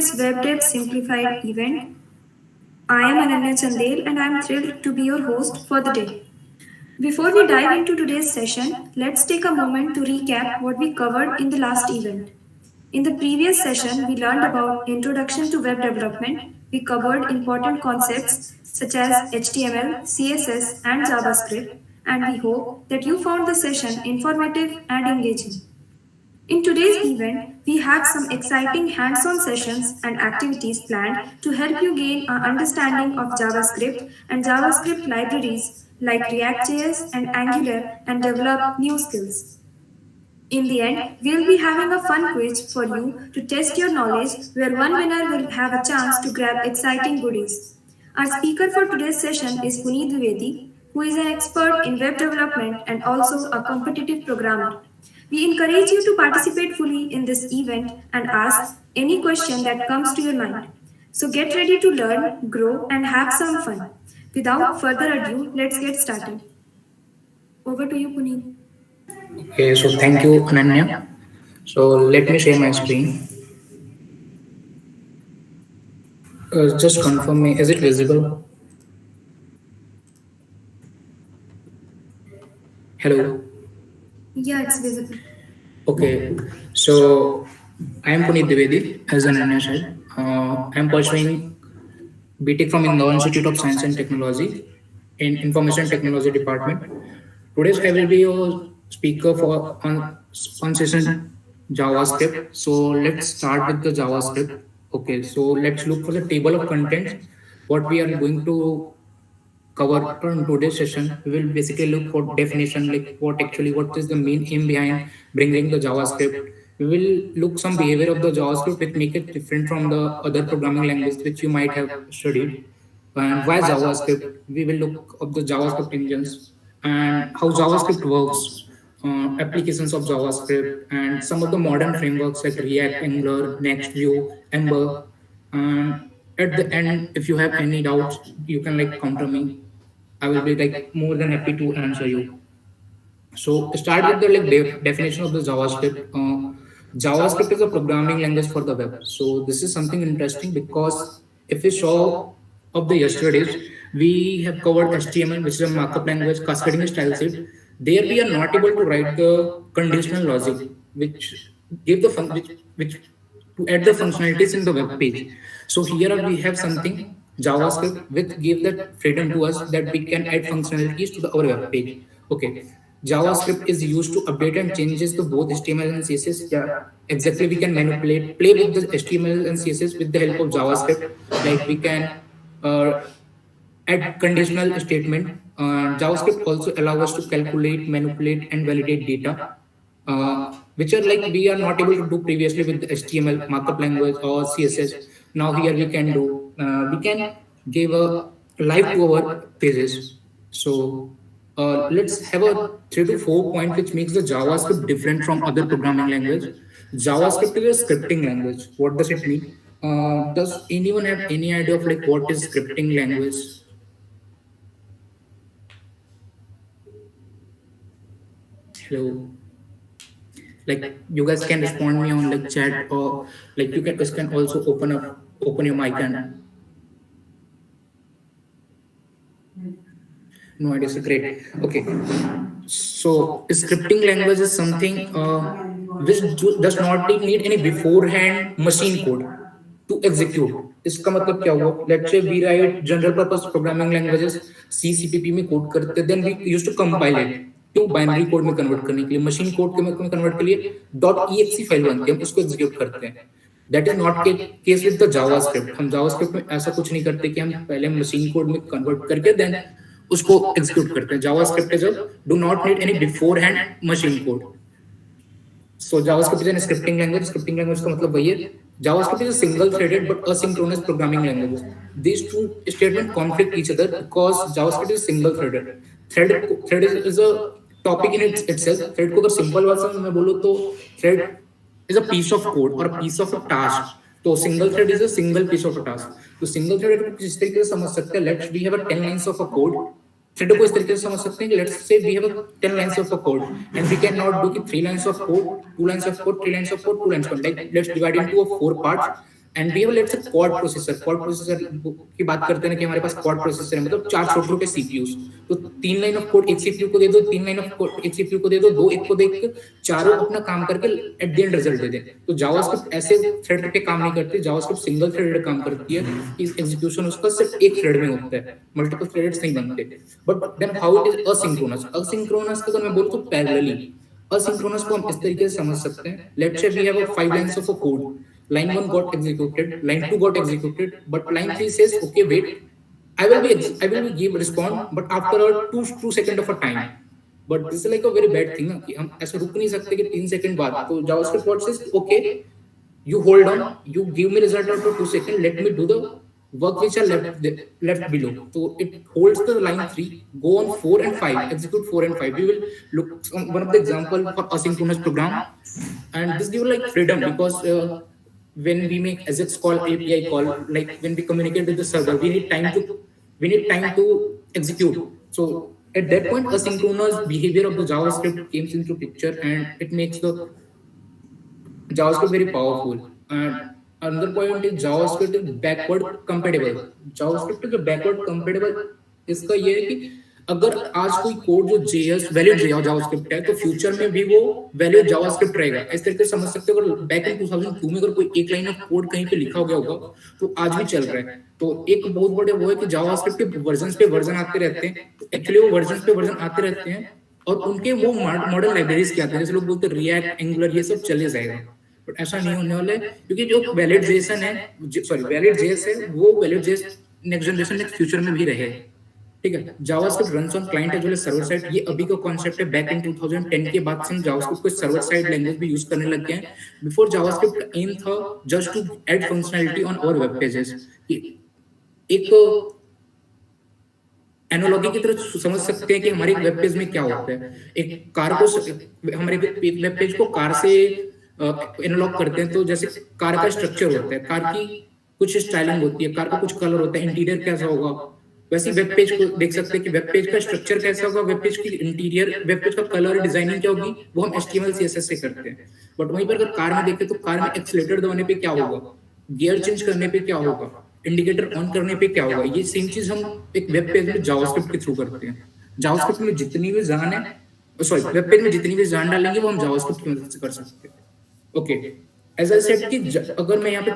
this WebDev Simplified event. I am Ananya Chandel and I am thrilled to be your host for the day. Before we dive into today's session, let's take a moment to recap what we covered in the last event. In the previous session, we learned about Introduction to Web Development. We covered important concepts such as HTML, CSS, and JavaScript, and we hope that you found the session informative and engaging. In today's event, we have some exciting hands-on sessions and activities planned to help you gain an understanding of JavaScript and JavaScript libraries like React.js and Angular and develop new skills. In the end, we'll be having a fun quiz for you to test your knowledge where one winner will have a chance to grab exciting goodies. Our speaker for today's session is Puneet Dwivedi, who is an expert in web development and also a competitive programmer. We encourage you to participate fully in this event and ask any question that comes to your mind. So get ready to learn, grow, and have some fun. Without further ado, let's get started. Over to you, Puneet. Okay, so thank you, Ananya. So let me share my screen. Just confirm me, is it visible? Hello. Yeah, it's visible. Okay, so I am Puneet Dwivedi, as Ananya said. I am pursuing BTech from Indore Institute of Science and Technology in Information Technology Department. Today I will be your speaker for on session JavaScript. So let's start with the JavaScript. Okay, so let's look for the table of contents. What we are going to cover in today's session, we will basically look for definition, like what is the main aim behind bringing the JavaScript. We will look some behavior of the JavaScript which make it different from the other programming language which you might have studied. And why JavaScript? We will look up the JavaScript engines and how JavaScript works, applications of JavaScript, and some of the modern frameworks like React, Angular, Next.Vue, Ember. And at the end, if you have any doubts, you can like counter me. I will be like more than happy to answer you. So start with the like definition of the JavaScript. JavaScript is a programming language for the web. So this is something interesting because if we saw of the yesterday's, we have covered HTML, which is a markup language, cascading style sheet. There we are not able to write the conditional logic, which give the which to add the functionalities in the web page. So here we have something JavaScript which give that freedom to us that we can add functionalities to our web page. Okay, JavaScript is used to update and changes to both HTML and CSS. Yeah, exactly. We can manipulate, play with the HTML and CSS with the help of JavaScript. Like we can add conditional statement. JavaScript also allows us to calculate, manipulate, and validate data, which are like we are not able to do previously with the HTML markup language or CSS. Now here we can do, we can give a life to our pages. So let's have a 3 to 4 point which makes the JavaScript different from other programming language. JavaScript is a scripting language. What does it mean? Does anyone have any idea of like what is scripting language? Hello. Like you guys can respond me on like chat, or like you can also open your mic and no idea. So great. Okay. So scripting language is something which does not need any beforehand machine code to execute. इसका मतलब क्या हुआ? Let's say we write general purpose programming languages, C, CPP में code करते, then we used to compile it. क्यों? Binary code में convert करने के लिए, मशीन कोड में कन्वर्ट के लिए .exe फाइल बनती है, हम उसको एग्जीक्यूट करते हैं. That is not case with the JavaScript. हम जावास्क्रिप्ट में ऐसा कुछ नहीं करते कि हम पहले मशीन कोड में कन्वर्ट करके देन उसको एग्जीक्यूट करते हैं. JavaScript is do not need any before hand machine code. So JavaScript is an scripting language. Scripting language का मतलब वही है. JavaScript is a single-threaded but asynchronous programming language. These two statements conflict each other because JavaScript is single-threaded. Thread is a topic in itself. Thread को अगर simple version में बोलो तो thread is a piece of code or a piece of a task. तो single thread is a single piece of a task. तो single thread को किस तरीके से समझ सकते हैं? Let's we have a 10 lines of a code. Thread को इस तरीके से समझ सकते हैं कि let's say we have 10 lines of a code and we can not do कि 3 lines of code, 2 lines of code, 3 lines of code, 2 lines of code. Like let's divide into 4 parts and we have let's say quad processor की बात करते हैं कि हमारे पास quad processor है, मतलब 4 छोटे छोटे सीपीयूज। तो 3 लाइन ऑफ कोड एक सीपीयू को दे दो, 3 लाइन ऑफ कोड एक सीपीयू को दे दो, दो एक को दे के चारों अपना काम करके एट द एंड रिजल्ट दे दें। तो जावास्क्रिप्ट ऐसे थ्रेड पे काम नहीं करती, जावास्क्रिप्ट सिंगल थ्रेडेड काम करती है। इस एग्जीक्यूशन उसका सिर्फ एक थ्रेड में होता है, मल्टीपल थ्रेड्स नहीं बनते। But then how it is asynchronous. Asynchronous का अगर मैं बोलूं तो पैरेलली। असिंक्रोनस को हम इस तरीके से समझ सकते हैं, let's say we have 5 lines of a code, line 1 got executed, line 2 got executed, but line 3 says okay wait, I will be give respond but after a 2 second of a time. But this is like a very bad thing ना, कि हम ऐसे रुक नहीं सकते कि 3 second बाद। तो JavaScript what says okay, you hold on, you give me result after 2 seconds, let me do the work which are left below. So it holds the line 3, go on 4 and 5, execute 4 and 5. We will look one of the example for asynchronous program, and this give like freedom because when we make AJAX call, API call, like when we communicate with the server, we need time to execute. So at that point, asynchronous behavior of the JavaScript comes into picture, and it makes the JavaScript very powerful. And another point is JavaScript is backward compatible. JavaScript is backward compatible इसका ये है कि अगर आज कोई code जो JS valid JavaScript है, तो फ्यूचर में भी वो वैलिड जावास्क्रिप्ट रहेगा। इस तरीके से समझ सकते हो, अगर बैक इन 2002 में अगर कोई एक लाइन ऑफ कोड कहीं पे लिखा गया होगा तो आज भी चल रहा है। तो एक बहुत बड़े वो है कि जावास्क्रिप्ट के वर्जन्स पे वर्जन आते रहते हैं। एक्चुअली वो वर्जन्स पे वर्जन आते रहते हैं और उनके वो मॉडर्न लाइब्रेरीज के आते हैं, जैसे लोग बोलते हैं रिएक्ट, एंगुलर, ये सब चले जाएगा। बट ऐसा नहीं होने वाला है, क्योंकि जो वैलिड जेएस है वो valid JS next generation next future में भी रहे। ठीक है, JavaScript runs on client as well as server side, ये अभी का कॉन्सेप्ट है। बैक इन 2010 के बाद से हम जावास्क्रिप्ट को सर्वर साइड लैंग्वेज भी यूज करने लग गए हैं। बिफोर जावास्क्रिप्ट एम था just to add functionality on our web pages. एक एनालॉजी की तरह समझ सकते हैं कि हमारे वेब पेज में क्या होता है। एक कार को, हमारे वेब पेज को कार से एनालॉग करते हैं, तो जैसे कार का स्ट्रक्चर होता है, कार की कुछ स्टाइलिंग होती है, कार का कुछ कलर होता है, इंटीरियर कैसा होगा, वैसे वेब पेज को देख सकते हैं कि वेब पेज का स्ट्रक्चर कैसा होगा, वेब पेज की इंटीरियर, वेब पेज का कलर डिजाइनिंग क्या होगी, वो हम HTML CSS से करते हैं। बट वहीं पर अगर कार में देखें तो कार में एक्सीलरेटर दबाने पे क्या होगा, गियर चेंज करने पे क्या होगा, इंडिकेटर ऑन करने पे क्या होगा, ये सेम चीज हम एक वेब पेज में जावास्क्रिप्ट के थ्रू करते हैं। जावास्क्रिप्ट में जितनी भी जान है, सॉरी, वेब पेज में जितनी भी जान डालेंगे वो हम जावास्क्रिप्ट की मदद से कर सकते हैं। ओके, एज आई सेड कि अगर मैं यहाँ पे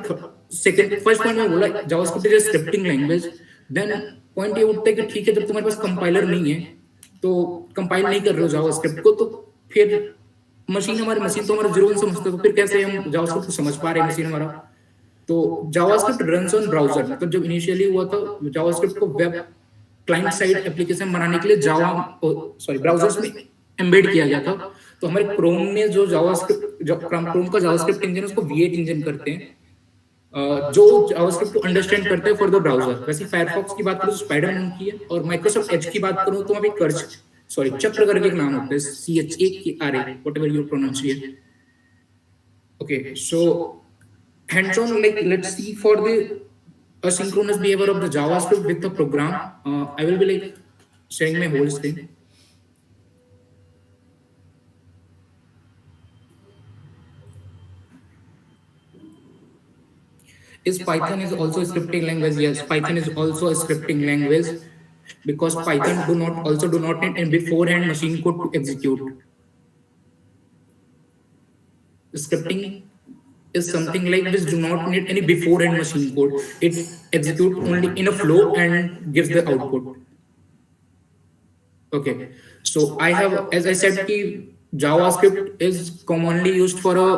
फर्स्ट पॉइंट में बोला JavaScript is scripting language, then point ये उठता है कि ठीक है, जब तुम्हारे पास कंपाइलर नहीं है, तो कंपाइल नहीं कर रहे हो जावास्क्रिप्ट को, तो फिर मशीन तो हमारा 0 समझता है, तो फिर कैसे हम जावास्क्रिप्ट को समझ पा रहे हैं मशीन हमारा। तो जावास्क्रिप्ट रन्स ऑन ब्राउजर, मतलब जब इनिशियली हुआ था जावास्क्रिप्ट को वेब क्लाइंट साइड एप्लीकेशन बनाने के लिए ब्राउजर्स में एम्बेड किया गया था। तो हमारे क्रोम में जो क्रोम का जावास्क्रिप्ट इंजन उसको V8 इंजन करते हैं, जो जावास्क्रिप्ट को अंडरस्टैंड करते हैं फॉर द ब्राउजर। वैसे फायरफॉक्स की बात करूं तो स्पाइडरमैन की है, और माइक्रोसॉफ्ट एज की बात करूं तो वहां पे चक्र करके एक नाम होता है, CHAKRA, whatever you pronunciate. Okay, so hands on, like let's see for the asynchronous behavior of the JavaScript with the program. I will be like sharing my whole screen. Is Python is also a scripting language? Yes, Python is also a scripting language, because Python do not need any beforehand machine code to execute. Scripting is something like this, do not need any beforehand machine code. It executes only in a flow and gives the output. Okay, so I have, as I said, JavaScript is commonly used for a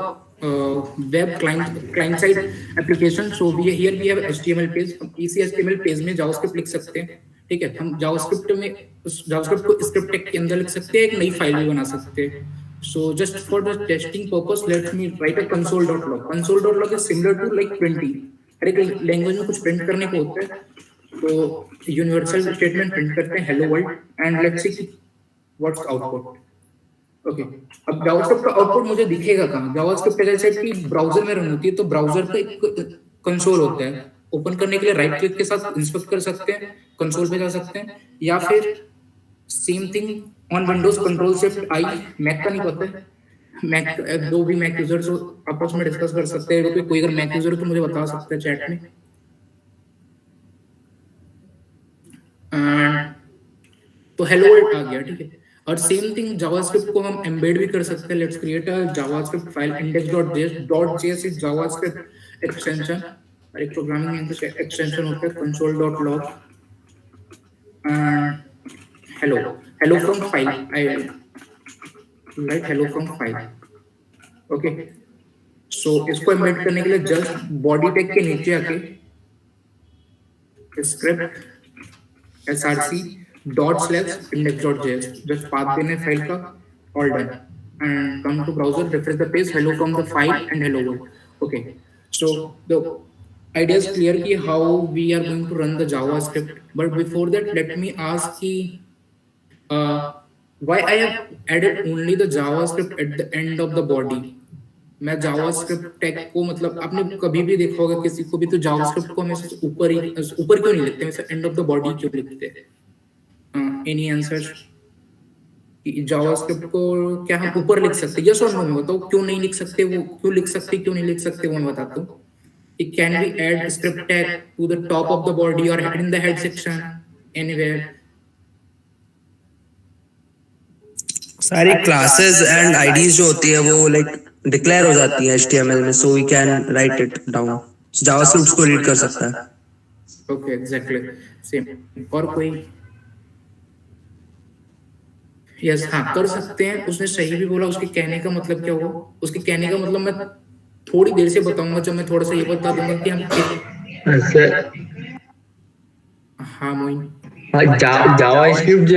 web client side application. So we have HTML page, इसी HTML page में JavaScript लिख सकते हैं। ठीक है, हम JavaScript को script tag के अंदर लिख सकते हैं, एक नई फाइल भी बना सकते हैं। So just for the testing purpose, let me write a console.log. Console.log is similar to like printing. हर एक लैंग्वेज में कुछ प्रिंट करने को होता है, तो यूनिवर्सल स्टेटमेंट प्रिंट करते हैं hello world, and let's see what's output. Okay, अब जावास्क्रिप्ट का आउटपुट मुझे दिखेगा कहाँ? जावास्क्रिप्ट जैसे कि ब्राउजर में रन होती है, तो ब्राउजर का एक कंसोल होता है, ओपन करने के लिए राइट क्लिक के साथ इंस्पेक्ट कर सकते हैं, कंसोल पे जा सकते हैं, या फिर same thing on Windows control shift I, Mac का नहीं पता है, मैक दो भी मैक यूजर्स आपस में डिस्कस कर सकते हैं, कोई अगर मैक यूजर तो मुझे बता सकते हैं चैट में। एंड तो हेलो वर्ल्ड आ गया, ठीक है। और सेम थिंग जावास्क्रिप्ट को हम एम्बेड भी कर सकते हैं। Let's create a JavaScript file index.js is JavaScript extension, और एक प्रोग्रामिंग लैंग्वेज एक्सटेंशन होता है console.log and hello hello from file, I write hello from file. Okay, so इसको एम्बेड करने के लिए जस्ट बॉडी टैग के नीचे आके script src ./index.js just path देने फाइल का, all done, and come to browser, refresh the page, hello from the file and hello world. Okay, so the idea is clear ki how we are going to run the javascript, but before that let me ask ki why I have added only the javascript at the end of the body. मैं JavaScript tag को, मतलब आपने कभी भी देखा होगा किसी को भी, तो जावास्क्रिप्ट को हमेशा ऊपर क्यों नहीं लिखते, हमेशा एंड ऑफ द बॉडी क्यों लिखते हैं? Any answer? जावास्क्रिप्ट को क्या हम ऊपर लिख सकते? यस और नो में बताओ, क्यों नहीं लिख सकते? वो क्यों लिख सकते, क्यों नहीं लिख सकते, वो मैं बताता हूँ। Can we add script tag to the top of the body और in the head section anywhere? सारी क्लासेस एंड आईडीज जो होती है वो लाइक डिक्लेयर हो जाती है HTML में, so we can write it down. JavaScript उसको रीड कर सकता है। Okay, exactly same. और कोई? यस, हाँ कर सकते हैं। उसने सही भी बोला। उसके कहने का मतलब क्या हुआ? उसके कहने का मतलब मैं थोड़ी देर से बताऊंगा, जब मैं थोड़ा सा ये बता दूंगा कि हम हाँ मोइन, जावास्क्रिप्ट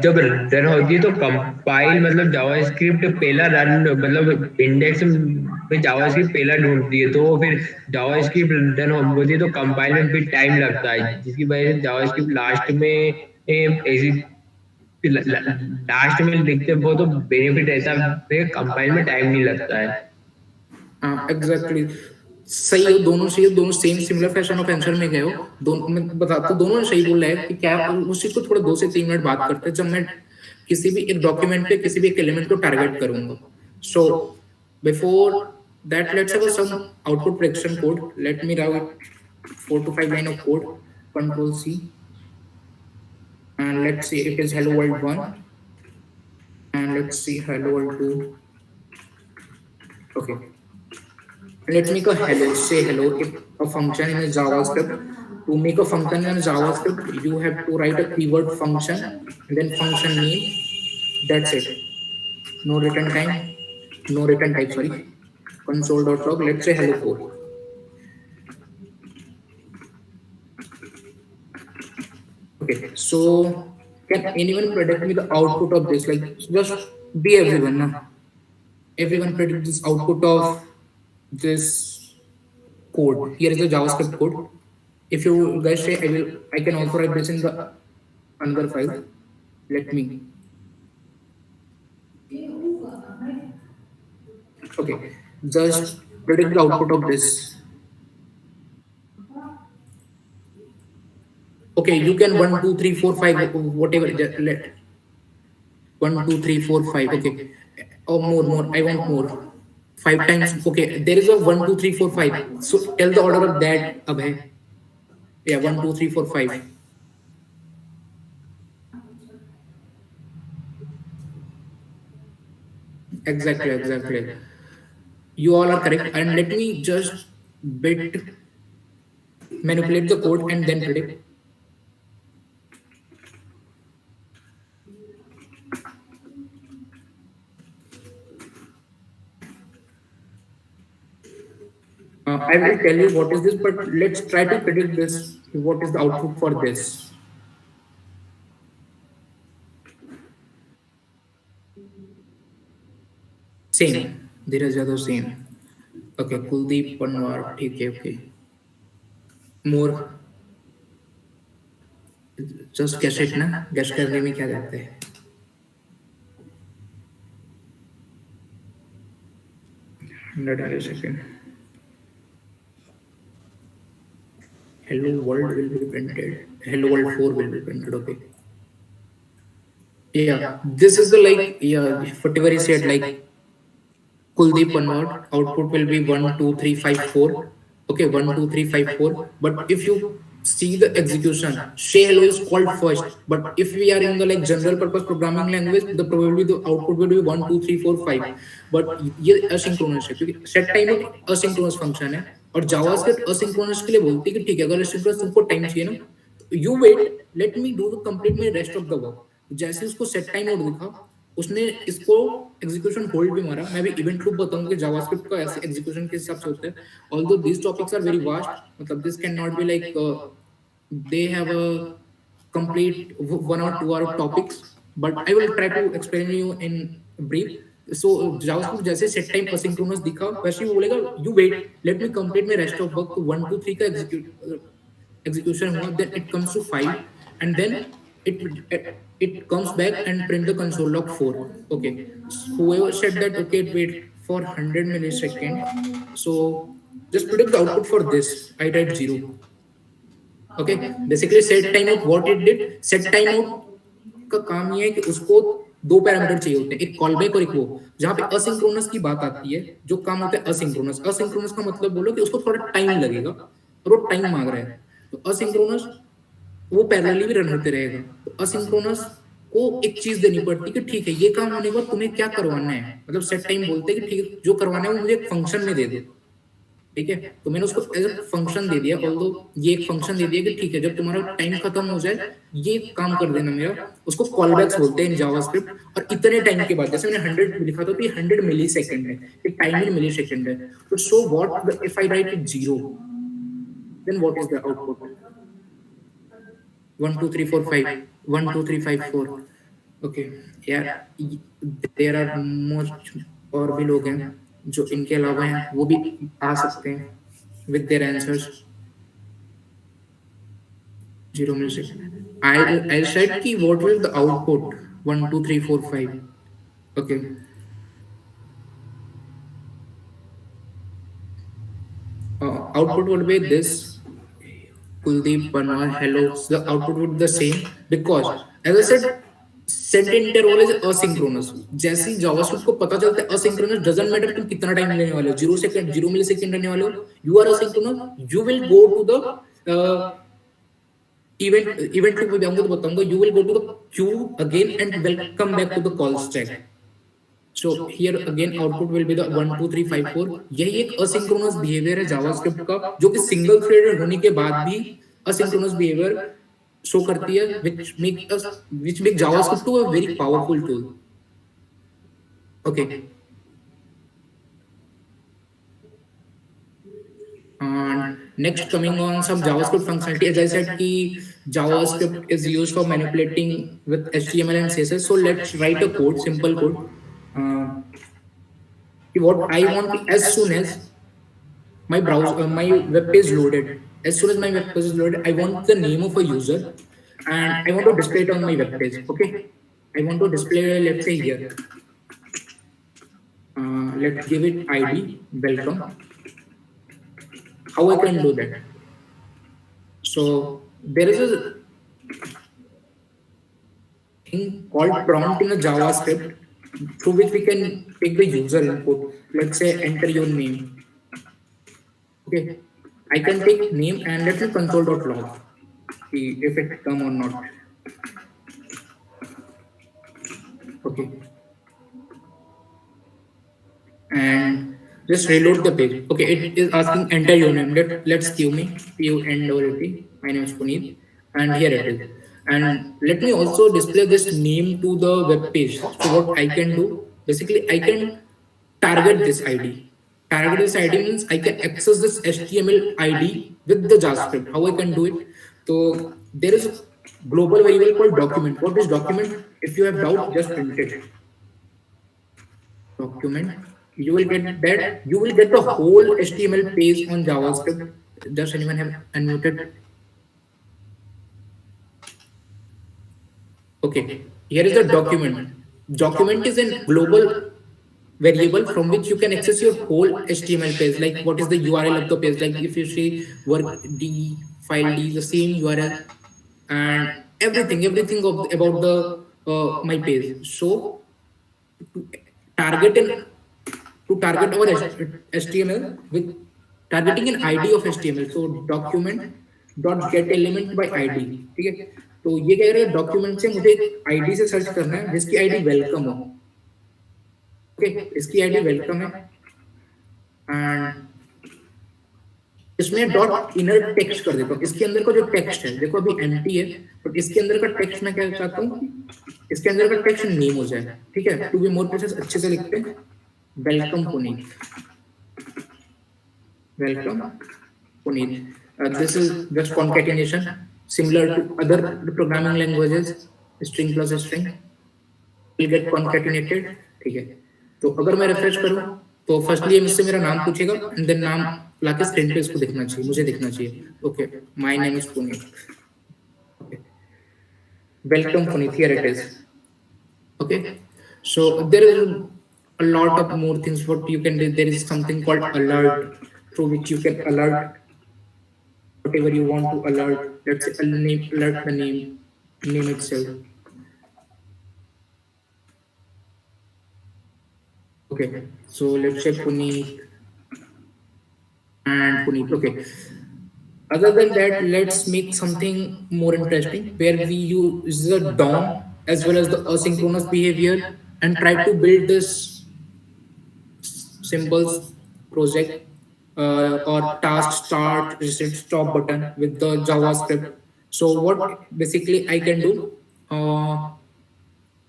जब रन होती है तो कंपाइल, मतलब जावास्क्रिप्ट पहला रन, मतलब इंडेक्स में जावास्क्रिप्ट पहला ढूंढती है, तो फिर जावास्क्रिप्ट रन होती है तो कंपाइल में फिर टाइम लगता है, जिसकी वजह से जावास्क्रिप्ट लास्ट में ऐसी लास्ट में लिखते वो तो बेनिफिट ऐसा है, कंपाइल में टाइम नहीं लगता है। एग्जैक्टली सही है। दोनों सही है, दोनों same similar fashion of answer में गए हो। दोनों मैं बताता हूँ, दोनों ने सही बोला है कि क्या उसी को थोड़ा 2 से 3 मिनट बात करते हैं, जब मैं किसी भी एक डॉक्यूमेंट पे किसी भी एक एलिमेंट को टारगेट करूंगा। So before that let's have some output prediction code. Let me write 4 to 5 line of code. Control C and let's see it is hello world 1 and let's see hello world 2. Okay, let's make a hello, say hello. If a function in a JavaScript, to make a function in JavaScript you have to write a keyword function and then function name. That's it. No return time, no return type, sorry. Console.log, let's say hello code. Okay, so can anyone predict me the output of this? Like just be everyone now. Everyone predict this output of this code. Here is the JavaScript code. If you guys say I can also write this in the another file. Let me. Okay, just predict the output of this. Okay, you can 1 2 3 4 5 whatever. Let 1 2 3 4 5. Okay, oh more. I want more. 5 times. Okay, there is a 1 2 3 4 5. So tell the order of that, Abhay. Yeah, 1 2 3 4 5. Exactly. You all are correct. And let me just bit manipulate the code and then predict. I will tell you what is this, but let's try to predict this. What is the output for this? Same. Dheeraj Yadav, same. Okay, Kuldeep Panwar. Okay. More. Just guess it ना. Guess करने में क्या जाता है? A second. Hello world will be printed. Hello world 4 will be printed. Okay. Yeah, this is the like, yeah, whatever he said, like Kuldeep Panwar, output will be 1, 2, 3, 5, 4. Okay, 1, 2, 3, 5, 4. But if you see the execution, say hello is called first. But if we are in the like general purpose programming language, the probably the output will be 1, 2, 3, 4, 5. But ये asynchronous है क्योंकि set time एक asynchronous function है और JavaScript asynchronous के लिए बोलती है कि ठीक है अगर asynchronous तुमको time चाहिए ना you wait, let me do the complete my rest of the work. जैसे उसको set time out दिखा उसने इसको एग्जीक्यूशन होल्ड भी मारा। मैं भी इवेंट लूप बताऊंगा कि जावास्क्रिप्ट का ऐसे एग्जीक्यूशन किस हिसाब से होता है। Although this topics are very vast, मतलब this can not be like they have a complete 1 or 2 hour topics, but I will try to explain you in brief. So JavaScript जैसे set time asynchronous दिखा वैसे ही बोलेगा you wait, let me complete my rest of work। तो 1, 2, 3 का execution हुआ, then it comes to 5 and then it comes back and print the console log 4। Okay, so whoever said that okay wait for 100 millisecond, so just predict the output for this, I write 0। okay, basically set timeout what it did, set timeout का काम ये है कि उसको दो parameter चाहिए होते हैं, एक कॉल बैक और एक वो। जहां पे असिंक्रोनस की बात आती है, जो काम होता है असिंक्रोनस। असिंक्रोनस का मतलब बोलो कि उसको थोड़ा टाइम लगेगा और वो टाइम मांग रहा है, तो असिंक्रोनस वो पैरेलली भी रन होते रहेगा। तो असिंक्रोनस को एक चीज देनी पड़ती है कि ठीक है ये काम होने के बाद तुम्हें क्या करवाना है, मतलब सेट टाइम बोलते हैं कि ठीक है जो करवाना है वो मुझे एक फंक्शन में दे दो। ठीक है, तो मैंने उसको एज ए फंक्शन दे दिया, ऑल्दो ये एक फंक्शन दे दिया कि ठीक है जब तुम्हारा टाइम खत्म हो जाए ये काम कर देना मेरा। उसको कॉलबैक्स बोलते हैं इन जावास्क्रिप्ट। और इतने टाइम के बाद जैसे मैंने 100 लिखा था तो ये 100 मिली सेकेंड है, ये टाइम इन मिली सेकेंड है। तो so what if I write it 0, then what is the output? 1, 2, 3, 4, 5, 1, 2, 3, 5, 4। Okay यार, देयर आर मोस्ट और भी लोग हैं जो इनके अलावा हैं, वो भी आ सकते हैं with their answers. 0 millisecond. I said कि what will the output 1, 2, 3, 4, 5। okay, output will be this, Kuldeep Panwar hello। So the output would be the same because as I said set interval is asynchronous। जैसे ही JavaScript को पता चलता है asynchronous doesn't matter तुम कितना time लेने वाले हो, 0 सेकंड 0 मिलीसेकंड लेने वाले हो, you are asynchronous, you will go to the event loop में जाऊंगा तो बताऊंगा, you will go to the queue again and welcome back to the call stack। so here again output will be the 1, 2, 3, 5, 4। यही एक asynchronous behavior है JavaScript का, जो कि सिंगल थ्रेडेड होने के बाद भी asynchronous behavior शो करती है, which make JavaScript to a very powerful tool। okay, and next coming on some JavaScript functionality, as I said कि JavaScript is used for manipulating with HTML and CSS। so let's write a code, simple code। what I want as soon as my browser my web page loaded, as soon as my web page is loaded, I want the name of a user and I want to display it on my web page। okay, I want to display, let's say here, let's give it ID welcome। how I can do that? so there is a thing called prompt in a JavaScript through which we can take the user input। let's say enter your name। okay, I can take name and let me console.log if it come or not। okay, and just reload the page। okay, it is asking enter your name, let's give me PUNEET, my name is Puneet and here it is। and let me also display this name to the web page। so what I can do, basically I can target this ID। target this ID means I can access this HTML ID with the JavaScript। how I can do it? so there is a global variable called document। what is document? if you have doubt just print it, document, you will get that, you will get the whole HTML page on JavaScript। does anyone have unmuted? okay, here is the document। document is a global variable from which you can access your whole HTML page, like what is the URL of the page, like if you see work D file D, the same URL and everything about the my page। so to target an to target our HTML with targeting an ID of HTML. So document dot get element by ID, ठीक है. तो ये क्या करेगा, document से मुझे ID से search करना है जिसकी आईडी वेलकम हो. ओके, इसकी आईडी वेलकम है एंड इसमें डॉट इनर टेक्स्ट कर देता हूँ. इसके अंदर का जो टेक्स्ट है देखो अभी एम्प्टी है, बट इसके अंदर का टेक्स्ट मैं क्या चाहता हूँ, इसके अंदर का टेक्स्ट नेम हो जाए. ठीक है, टू बी मोर प्रेसाइज अच्छे से लिखते हैं welcome Puneet. Welcome Puneet. This is just concatenation similar to other programming languages. String plus string will get concatenated. ठीक है, तो अगर मैं रिफ्रेश करूं तो फर्स्टली ये मुझसे मेरा नाम पूछेगा एंड देन नाम लाके स्क्रीन पे इसको देखना चाहिए, मुझे देखना चाहिए. Okay, my name is Puneet. Okay, welcome Puneet, here it is. Okay, so there is a lot of more things what you can do. There is something called alert through which you can alert whatever you want to alert. Let's say alert the name itself. Okay, so let's say Puneet and Puneet. Okay, other than that, let's make something more interesting where we use the DOM as well as the asynchronous behavior and try to build this symbols project or task start, reset, stop button with the JavaScript. So what basically I can do,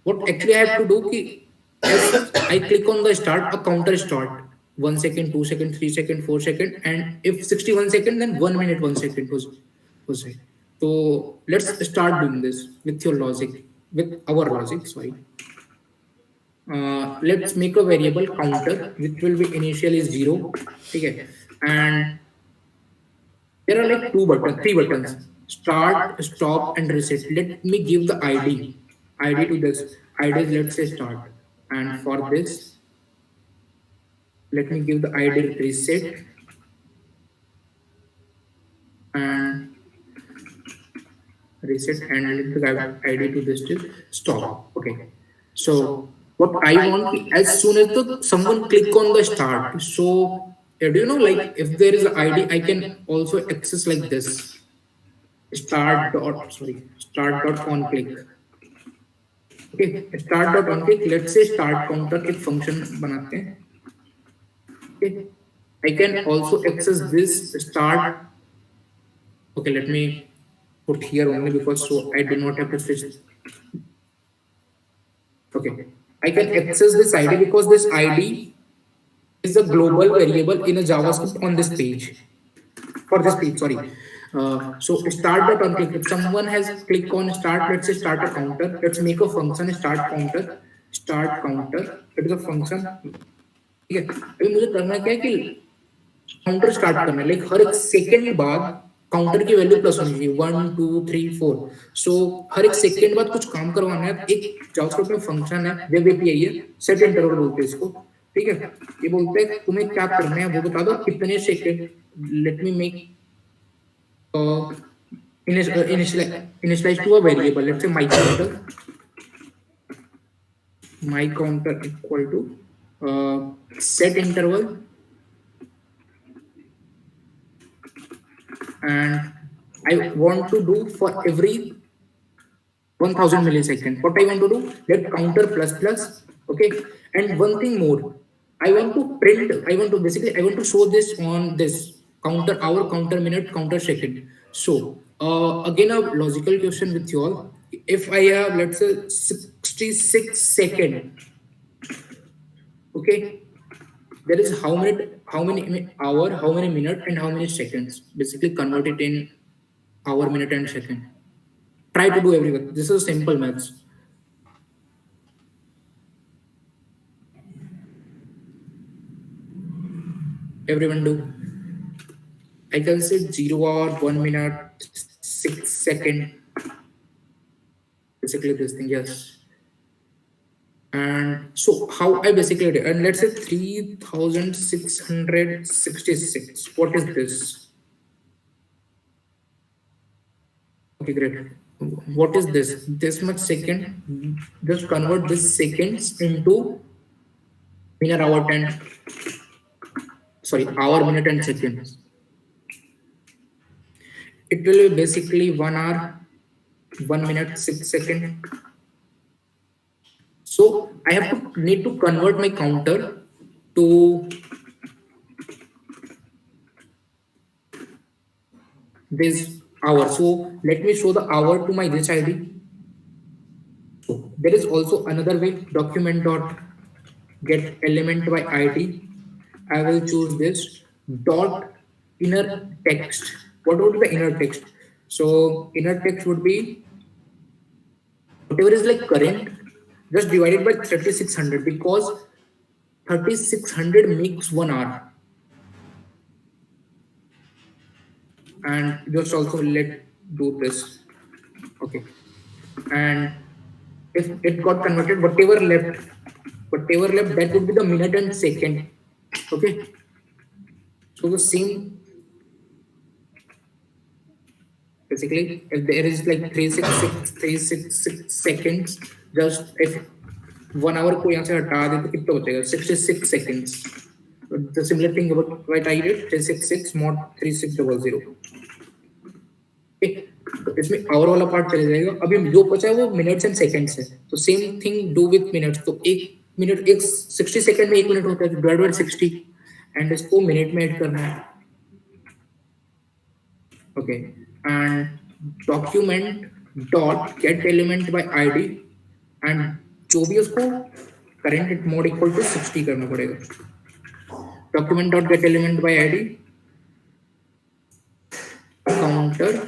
what actually I have to do ki as I click on the start, a counter start 1 second, 2 second, 3 second, 4 second, and if 61 second, then 1 minute 1 second was it. So let's start doing this with your logic, with our logic. Sorry. Let's make a variable counter which will be initially 0. Okay, and there are like three buttons: start, stop, and reset. Let me give the ID to this. ID is, let's say, start, and for this, let me give the ID reset and reset, and let the ID to this till stop. Okay, so what I want, as soon as someone click on the start, so do you know, like if there is an ID, I can also access like this start dot on click. Okay, start dot on click. Let's say start counter एक function बनाते हैं. Okay, I can also access this start. Okay, let me put here only because so I do not have to switch. Okay, I can access this ID because this ID is a global variable in a JavaScript on this page. For this page, sorry. So start dot on click. If someone has clicked on start, let's say start a counter. Let's make a function start counter. Start counter. It is a function. ठीक है. अभी मुझे करना क्या है कि counter start करना है. लाइक हर एक सेकंड बाद काउंटर की वैल्यू प्लस होनी चाहिए 1 2 3 4. सो हर एक सेकंड बाद कुछ काम करवाना है. एक जावास्क्रिप्ट में फंक्शन है, वेब एपीआई है, सेट इंटरवल बोलते हैं इसको. ठीक है, ये बोलते हैं तुम्हें क्या करना है वो बता दो कितने second. Let me make initialize to a variable. Let's say my counter equal to set interval and I want to do for every 1000 milliseconds. What I want to do, let counter plus plus. Okay, and one thing more, I want to show this on this counter hour, counter minute, counter second. So again a logical question with you all. If I have, let's say, 66 second, okay, there is how many hour, how many minute, and how many seconds. Basically convert it in hour, minute, and second. Try to do everything. This is simple maths. Everyone do. I can say 0 hour, 1 minute, 6 second. Basically this thing, yes. And so how I basically did, and let's say 3666. What is this? Okay, great. What is this? This much second. Just convert this seconds into minute, hour, 10, sorry, hour, minute, and seconds. It will be basically 1 hour, 1 minute, 6 seconds. So I have to need to convert my counter to this hour. So let me show the hour to my this ID. So there is also another way, document dot get element by ID. I will choose this dot inner text. What would be the inner text? So inner text would be whatever is like current, just divided by 3600, because 3600 makes 1 hour. And just also let do this. Okay. And if it got converted, whatever left, that would be the minute and second. Okay. So the same, basically, if there is like 366 seconds, just if 1 hour को यहाँ से हटा दे तो कितना बचेगा? 66 seconds. The similar thing about what I did, 366 mod 3600. तो इसमें our वाला पार्ट चले जाएगा. अभी जो बचा है वो मिनट्स एंड सेकंड्स है. तो same thing do with minutes. तो एक मिनट, एक 60 सेकंड में 1 मिनट होता है, डिवाइड बाय 60 एंड इसको मिनट में ऐड करना है. Okay. And document dot gate element by ID and जो भी उसको करंट मोड इक्वल टू 60 करना पड़ेगा. Document dot gate element by ID counter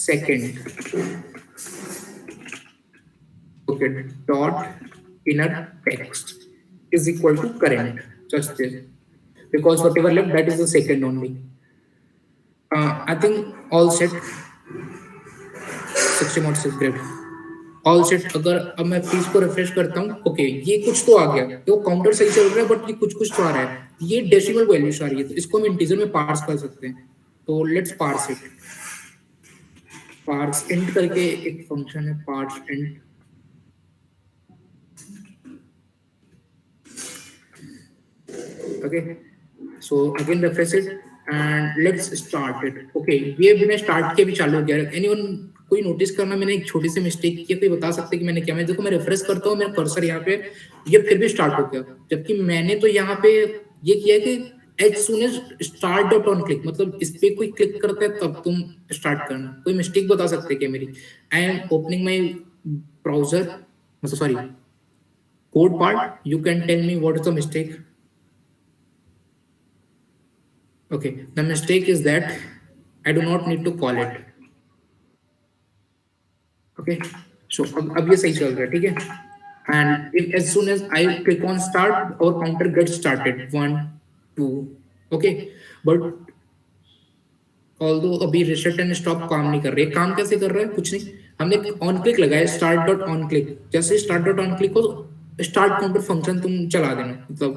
second. Okay, dot inner text is equal to current, just this, because whatever left, that is the second only. I think all set. 60 mod is great. All set. अगर अब मैं page को refresh करता हूँ, okay, ये कुछ तो आ गया, तो काउंटर सही चल रहा है, बट ये कुछ तो आ रहा है. ये डेसिमल वैल्यूज आ रही है, तो इसको हम इंटीजर में पार्स कर सकते हैं. तो let's parse it. Parse int करके एक फंक्शन है, parse int. Okay, so again refresh it and let's start it. Okay, ये बिना स्टार्ट के भी चालू हो गया. एनीवन कोई नोटिस करना, मैंने एक छोटी सी मिस्टेक की, कोई बता सकते कि मैंने क्या? मैं देखो, मैं रिफ्रेश करता हूँ, मेरा कर्सर यहाँ पे, ये फिर भी स्टार्ट हो गया, जबकि मैंने तो यहाँ पे ये किया कि as soon as start dot on click, मतलब इस पे कोई क्लिक करता है तब तुम स्टार्ट करना. कोई मिस्टेक बता सकते हैं क्या मेरी? I am opening my browser, मतलब sorry code part. You can tell me what is the mistake. Okay, the mistake is that I do not need to call it. Okay, so अब ये सही चल रहा है, ठीक है. And if as soon as I click on start, our counter gets started. 1 2. Okay, but although अभी reset and stop काम नहीं कर रहे. काम कैसे कर रहा है? कुछ नहीं, हमने ऑन क्लिक लगाया, स्टार्ट डॉट ऑन क्लिक. जैसे स्टार्ट डॉट ऑन क्लिक हो, स्टार्ट काउंटर फंक्शन तुम चला देना, मतलब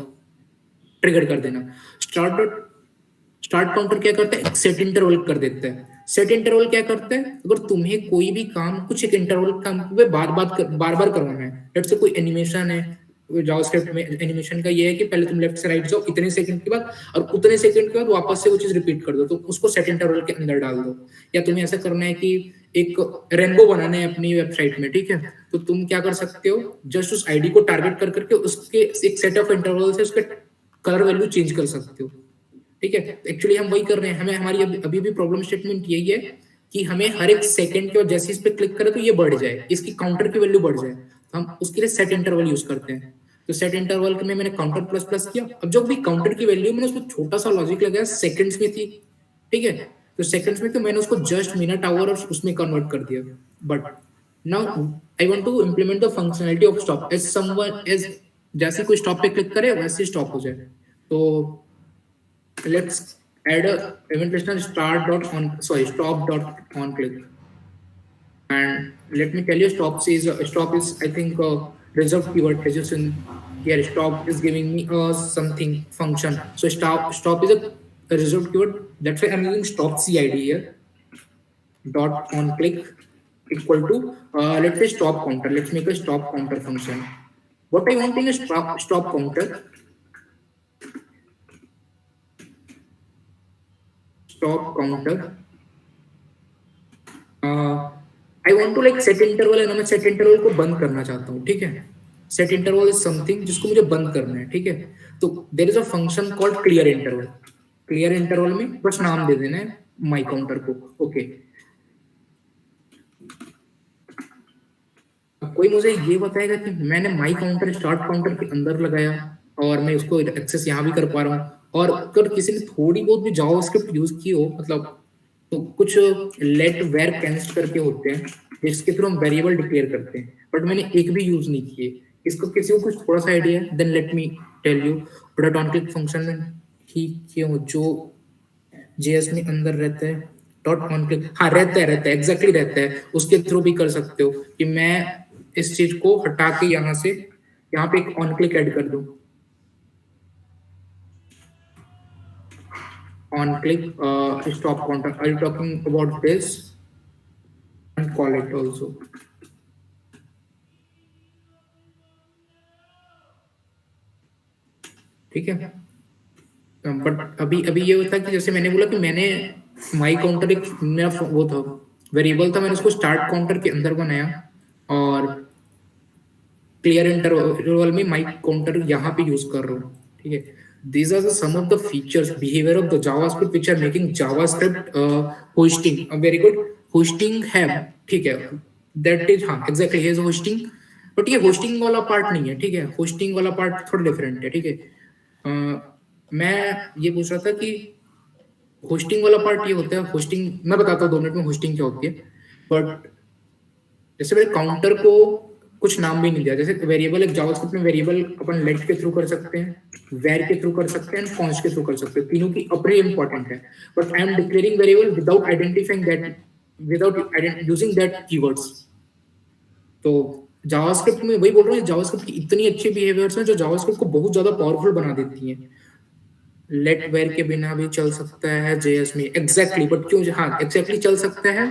ट्रिगर कर देना. स्टार्ट काउंटर क्या करता है? सेट इंटरवल कर देता है. सेट इंटरवल क्या करता है? अगर तुम्हें कोई भी काम कुछ एक इंटरवल काम पे बार बार करवाना है, लेट्स से कोई एनिमेशन है, जावास्क्रिप्ट में एनिमेशन का ये है कि पहले तुम लेफ्ट से राइट जाओ इतने सेकंड के बाद, और उतने सेकंड के बाद वापस से वो चीज रिपीट कर दो, तो उसको सेट इंटरवल के अंदर डाल दो. या तुम्हें ऐसा करना है कि एक रेनबो बनाना है अपनी वेबसाइट में, ठीक है, तो तुम क्या कर सकते हो? जस्ट उस आईडी को टारगेट कर करके उसके एक सेट ऑफ इंटरवल से उसके कलर वैल्यू चेंज कर सकते हो, ठीक है. एक्चुअली हम वही कर रहे हैं. हमें हमारी अभी भी प्रॉब्लम स्टेटमेंट यही है कि हमें हर एक सेकंड के बाद जैसे इस पे क्लिक करें तो ये बढ़ जाए, इसकी काउंटर की वैल्यू बढ़ जाए. हम उसके लिए सेट इंटरवल यूज करते हैं. तो सेट इंटरवल में मैंने काउंटर प्लस प्लस किया. अब जो भी काउंटर की वैल्यू मैंने उसको छोटा सा लॉजिक लगाया, सेकंड्स में थी, ठीक है. तो सेकंड्स में तो मैंने उसको जस्ट मिनट आवर और उसमें कन्वर्ट कर दिया. But now I want to implement the functionality of stop. As someone as जैसे कोई स्टॉप पे क्लिक करे वैसे स्टॉप हो जाए. तो let's add a event listener stop dot on click, and let me tell you, stop is I think reserved keyword. As you see here, stop is giving me something function. So stop is a reserved keyword. That's why I'm using stop cid here. Dot on click equal to let's say stop counter. Let's make a stop counter function. What I want in a stop counter, stop counter. I want to like set interval है ना, मैं set interval को बंद करना चाहता हूँ, ठीक है। सेट इंटरवल इज समथिंग जिसको मुझे बंद करना है, ठीक है। तो there is a function called clear interval. Clear interval में बस नाम दे देना है माई काउंटर को, ओके। कोई मुझे ये बताएगा कि मैंने माई काउंटर स्टार्ट काउंटर के अंदर लगाया और मैं उसको एक्सेस यहाँ भी कर पा रहा हूँ, और अगर किसी ने थोड़ी बहुत भी जावास्क्रिप्ट यूज की हो, मतलब तो कुछ लेट वेर कैंस्ट करके होते हैं जिसके थ्रू हम वेरिएबल डिक्लेयर करते हैं, बट मैंने एक भी यूज नहीं किए। इसको किसी को कुछ थोड़ा सा आइडिया है, then let me tell you. Dot on click function में ही क्यों जो जेएस में अंदर रहता है, डॉट ऑन क्लिक, हाँ रहता है एग्जैक्टली रहता है, उसके थ्रू भी कर सकते हो कि मैं इस चीज को हटा के यहाँ से यहाँ पे एक ऑन क्लिक ऐड कर दूं। On click stop counter. Are you talking about this? And call it also. ठीक है, बट अभी ये होता है कि जैसे मैंने बोला कि मैंने माई काउंटर एक मेरा वो था वेरिएबल था, मैंने उसको स्टार्ट काउंटर के अंदर बनाया और क्लियर इंटरवल में माई काउंटर यहाँ पे यूज कर रहा हूँ, ठीक है। These are some of the features, behavior of the JavaScript which are making JavaScript hosting a very good hosting है, ठीक है। That is हाँ exactly है hosting, but ये hosting वाला पार्ट नहीं है, ठीक है। hosting वाला पार्ट थोड़ा डिफरेंट है, ठीक है। मैं ये पूछ रहा था कि hosting वाला पार्ट ये होता है, hosting मैं बताता हूँ 2 मिनट में hosting क्या होती है। बट जैसे मेरे काउंटर को कुछ नाम भी नहीं दिया, जैसे वेरिएबल एक जावास्क्रिप्ट में वेरिएबल अपन लेट के थ्रू कर सकते हैं, वेर के थ्रू कर सकते हैं, कॉन्स्ट के थ्रू कर सकते हैं, तीनों की अपने इंपॉर्टेंट है। But I am declaring variable without identifying that, without using that keywords. तो जावास्क्रिप्ट में वही बोल रहा हूँ, जावास्क्रिप्ट की इतनी अच्छी बिहेवियर्स हैं जो जावास्क्रिप्ट को बहुत ज्यादा पावरफुल बना देती हैं। लेट वेर के बिना भी चल सकता है जेएस में, एग्जैक्टली, बट क्यों, हाँ एग्जैक्टली चल सकता है।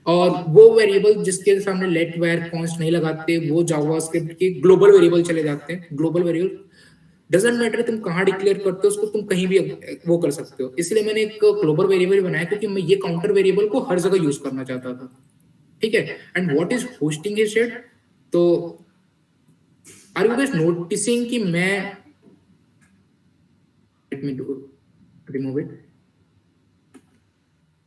और वो वेरिएबल जिसके सामने लेट वेर कॉन्स्ट नहीं लगाते वो जावास्क्रिप्ट के ग्लोबल वेरिएबल चले जाते हैं। ग्लोबल वेरिएबल डजंट मैटर तुम कहाँ डिक्लेयर करते हो उसको, तुम कहीं भी वो कर सकते हो। इसलिए मैंने एक ग्लोबल वेरिएबल बनाया क्योंकि मैं ये काउंटर वेरिएबल को हर जगह यूज करना चाहता था, ठीक है। And what is hosting is it, तो आर यू गाइस नोटिसिंग कि मैं let me remove it,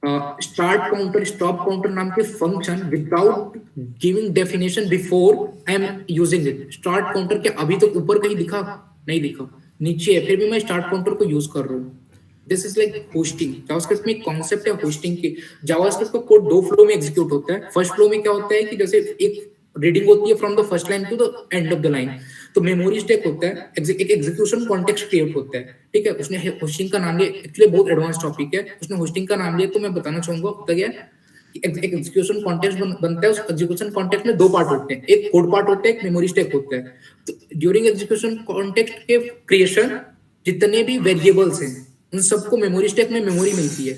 start counter stop counter नाम के function without giving definition before I am using it. Start counter के अभी तक ऊपर कहीं दिखा नहीं, दिखा नीचे है, फिर भी मैं स्टार्ट काउंटर को यूज कर रहा हूँ। This is like hosting. JavaScript में कॉन्सेप्ट है होस्टिंग की। जावास्क्रिप्ट का कोड 2 फ्लो में एग्जीक्यूट होता है। फर्स्ट फ्लो में क्या होता है कि जैसे एक रीडिंग होती है from the first line to the end of the line, तो मेमोरी स्टैक होता है, एक एग्जीक्यूशन कॉन्टेक्स्ट क्रिएट होता है, ठीक है। उसने होस्टिंग का नाम लिया, एक्चुअली बहुत एडवांस टॉपिक है, उसने होस्टिंग का नाम लिया, तो मैं बताना चाहूंगा होता क्या है। एक एग्जीक्यूशन कॉन्टेक्स्ट बनता है, उस एग्जीक्यूशन कॉन्टेक्स्ट में 2 पार्ट होते हैं, एक कोड पार्ट होता है, एक मेमोरी स्टैक होता है। तो ड्यूरिंग एग्जीक्यूशन कॉन्टेक्स्ट के क्रिएशन जितने भी वेरिएबल्स हैं उन सबको मेमोरी स्टैक में मेमोरी मिलती है,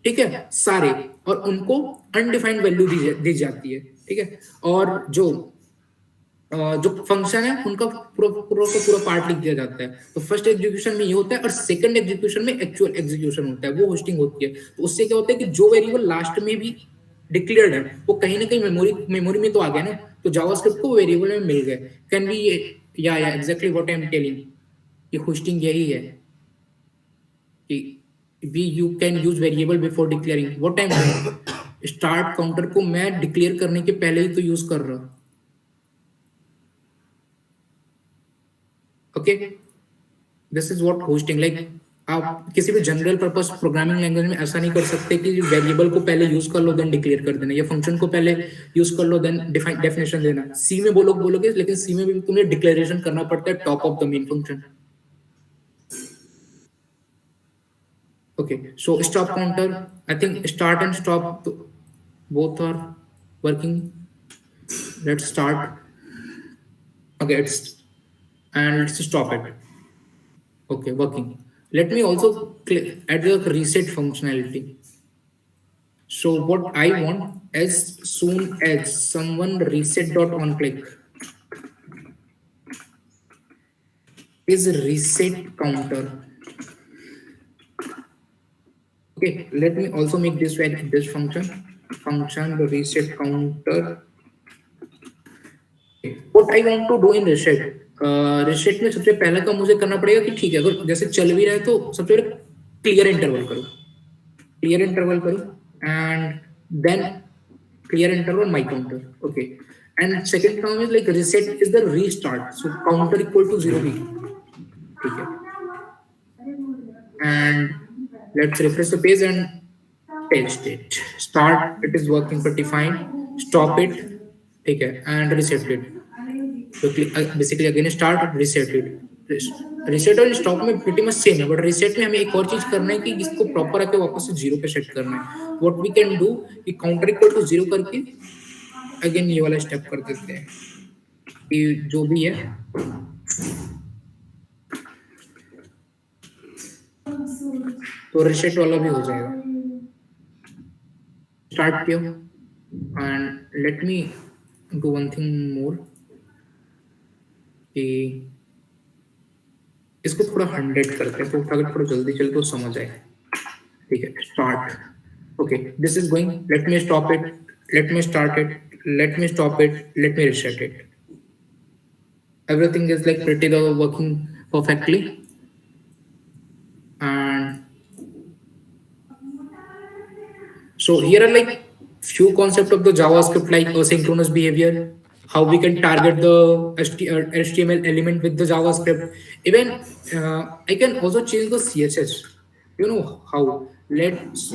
ठीक है, सारे, और उनको अनडिफाइंड वैल्यू दी जाती है, ठीक है। और जो फंक्शन है उनका पूरा पार्ट लिख दिया जाता है। तो फर्स्ट एग्जीक्यूशन में ये होता है और सेकंड एग्जीक्यूशन में एक्चुअल एग्जीक्यूशन होता है, वो होस्टिंग होती है। तो उससे क्या होता है कि जो वेरिएबल लास्ट में भी डिक्लेयर्ड है वो कहीं ना कहीं मेमोरी में तो आ गया ना, तो जावास्क्रिप्ट को वेरिएबल में मिल गए। कैन बी या exactly what I am telling, ये होस्टिंग यही है कि you can use variable before declaring. What I am start counter को मैं डिक्लेयर करने के पहले ही तो यूज कर रहा हूं, okay. This is what hosting like. आप किसी भी जनरल पर्पस प्रोग्रामिंग लैंग्वेज में ऐसा नहीं कर सकते कि वेरिएबल को पहले यूज कर लो देन डिक्लेयर कर देना, या फंक्शन को पहले यूज कर लो देन डेफिनेशन देना। सी में बोलोगे, लेकिन सी में भी तुम्हें डिक्लेरेशन करना पड़ता है top of the main function, okay। So stop counter, I think start and stop both are working. Let's start, okay, let's stop it, okay, working. Let me also add the reset functionality. So what I want, as soon as someone reset dot on click, is reset counter. Okay, let me also make this function the reset counter. What I want to do in reset, reset में सबसे पहला काम मुझे करना पड़ेगा कि ठीक है अगर जैसे चल भी रहा है तो सबसे पहले क्लियर इंटरवल करो and then clear interval my counter. Okay, and second term is like reset is the restart, so counter equal to 0 भी ठीक है. And let's refresh the page and test it. Start, it is working pretty fine. Stop it, ठीक है, and reset it. So basically again start, reset it. Reset और stop में pretty much same है, but reset में हमें एक और चीज करना है कि इसको प्रॉपर आके वापस से 0 पे सेट करना है. What we can do कि काउंटर इक्वल टू 0 करके अगेन ये वाला स्टेप कर देते हैं कि जो भी है तो reset वाला भी हो जाएगा. Start किया and let me do one thing more कि इसको थोड़ा 100 करते हैं तो अगर थोड़ा जल्दी चले तो समझ आए. ठीक है, start. Okay, this is going. Let me stop it, let me start it, let me stop it, let me reset it. Everything is like pretty working perfectly. And so here are like few concepts of the JavaScript like asynchronous behavior, how we can target the HTML element with the JavaScript. Even I can also change the CSS. You know how? Let's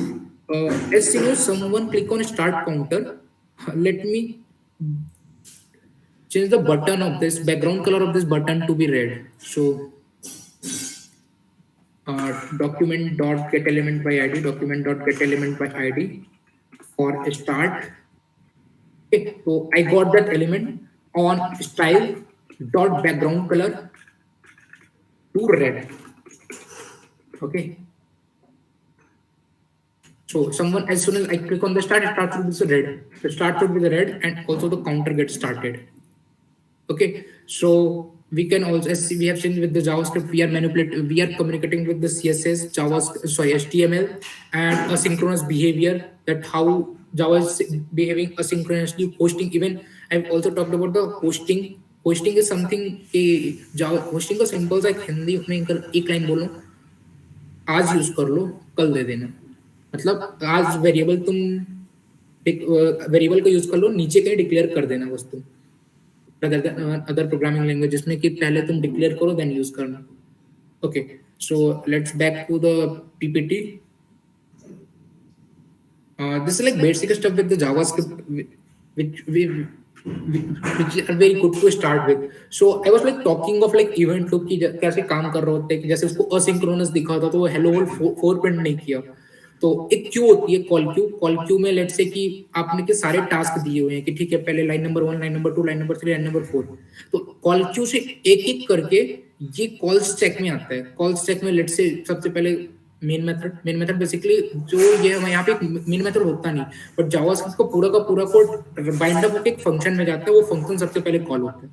as soon as someone click on start counter, let me change the button of this background color of this button to be red. So document dot get element by ID, document dot get element by ID for start. Okay, so I got that element on style dot background color to red. Okay, so someone as soon as I click on the start, it starts with the red. The start would be the red, and also the counter gets started. Okay, so we can also, as we have seen with the JavaScript, we are communicating with the CSS, HTML, and asynchronous behavior. That how Java is behaving asynchronously. Hosting, even I've also talked about the hosting. Hosting is something Java hosting का simple सा हिंदी में एक line बोलो, आज use कर लो कल दे देना. मतलब आज वेरिएबल तुम वेरिएबल को यूज कर लो, नीचे कहीं डिक्लेयर कर देना वस्तु. अदर प्रोग्रामिंग लैंग्वेज जिसमें कि पहले तुम डिक्लेयर करो देन यूज करना. Okay, so let's back to the PPT. This is like basic stuff with the JavaScript which are very good to start with. So I was like talking of like event loop की कैसे काम कर रहे होते हैं कि जैसे उसको asynchronous दिखा था तो वो hello world 4 print नहीं किया. तो एक क्यू होती है कॉल क्यू में लेट्स से कि आपने के सारे टास्क दिए हुए हैं कि ठीक है पहले line number 1, line number 2, line number 3, line number 4. तो कॉल क्यू से एक एक करके ये कॉल स्टैक में आता है. कॉल स्टैक में लेट्स से सबसे पहले मेन मेथड बेसिकली जो ये यहाँ पे मेन मेथड होता नहीं, बट जावास्क्रिप्ट को पूरा का पूरा कोड बाइंड अप होकर एक फंक्शन में जाता है. वो फंक्शन सबसे पहले कॉल होता है.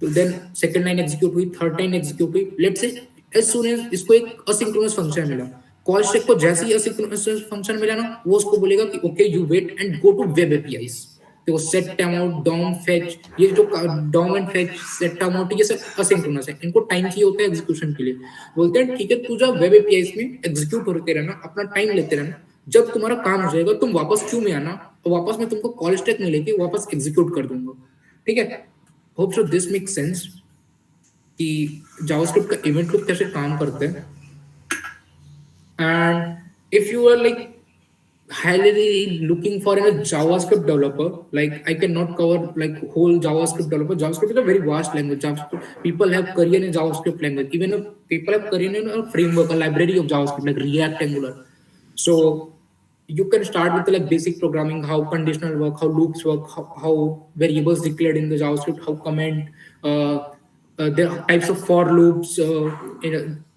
तो देन सेकंड लाइन एग्जीक्यूट हुई, थर्ड लाइन एग्जीक्यूट हुई. Let's say as soon as इसको एक असिंक्रोनस फंक्शन मिला, कॉल स्टैक को जैसे ही असिंक्रोनस फंक्शन मिला ना, वो उसको बोलेगा कि okay you wait and go to web APIs. तो सेट टाइमआउट, डॉम, फेच, ये जो DOM and fetch, set timeout, ये सब असिंक्रोनस है. इनको टाइम चाहिए होता है एग्जीक्यूशन के लिए. बोलते हैं ठीक है तू जा वेब एपीआईज में एग्जीक्यूट होते रहना, अपना टाइम लेते रहना. जब तुम्हारा काम हो जाएगा तुम वापस क्यू में आना और वापस मैं तुमको कॉल स्टैक में लेके वापस एग्जीक्यूट कर दूंगा. ठीक है, hope so this make sense कि जावास्क्रिप्ट का इवेंट लूप कैसे काम करते हैं. And if you are like highly looking for a JavaScript developer, like I cannot cover like whole JavaScript developer. JavaScript is a very vast language. JavaScript, people have career in JavaScript language. Even if people have career in a framework, a library of JavaScript like React, Angular. So you can start with like basic programming, how conditional work, how loops work, how variables declared in the JavaScript, how comment. There are types of for loops.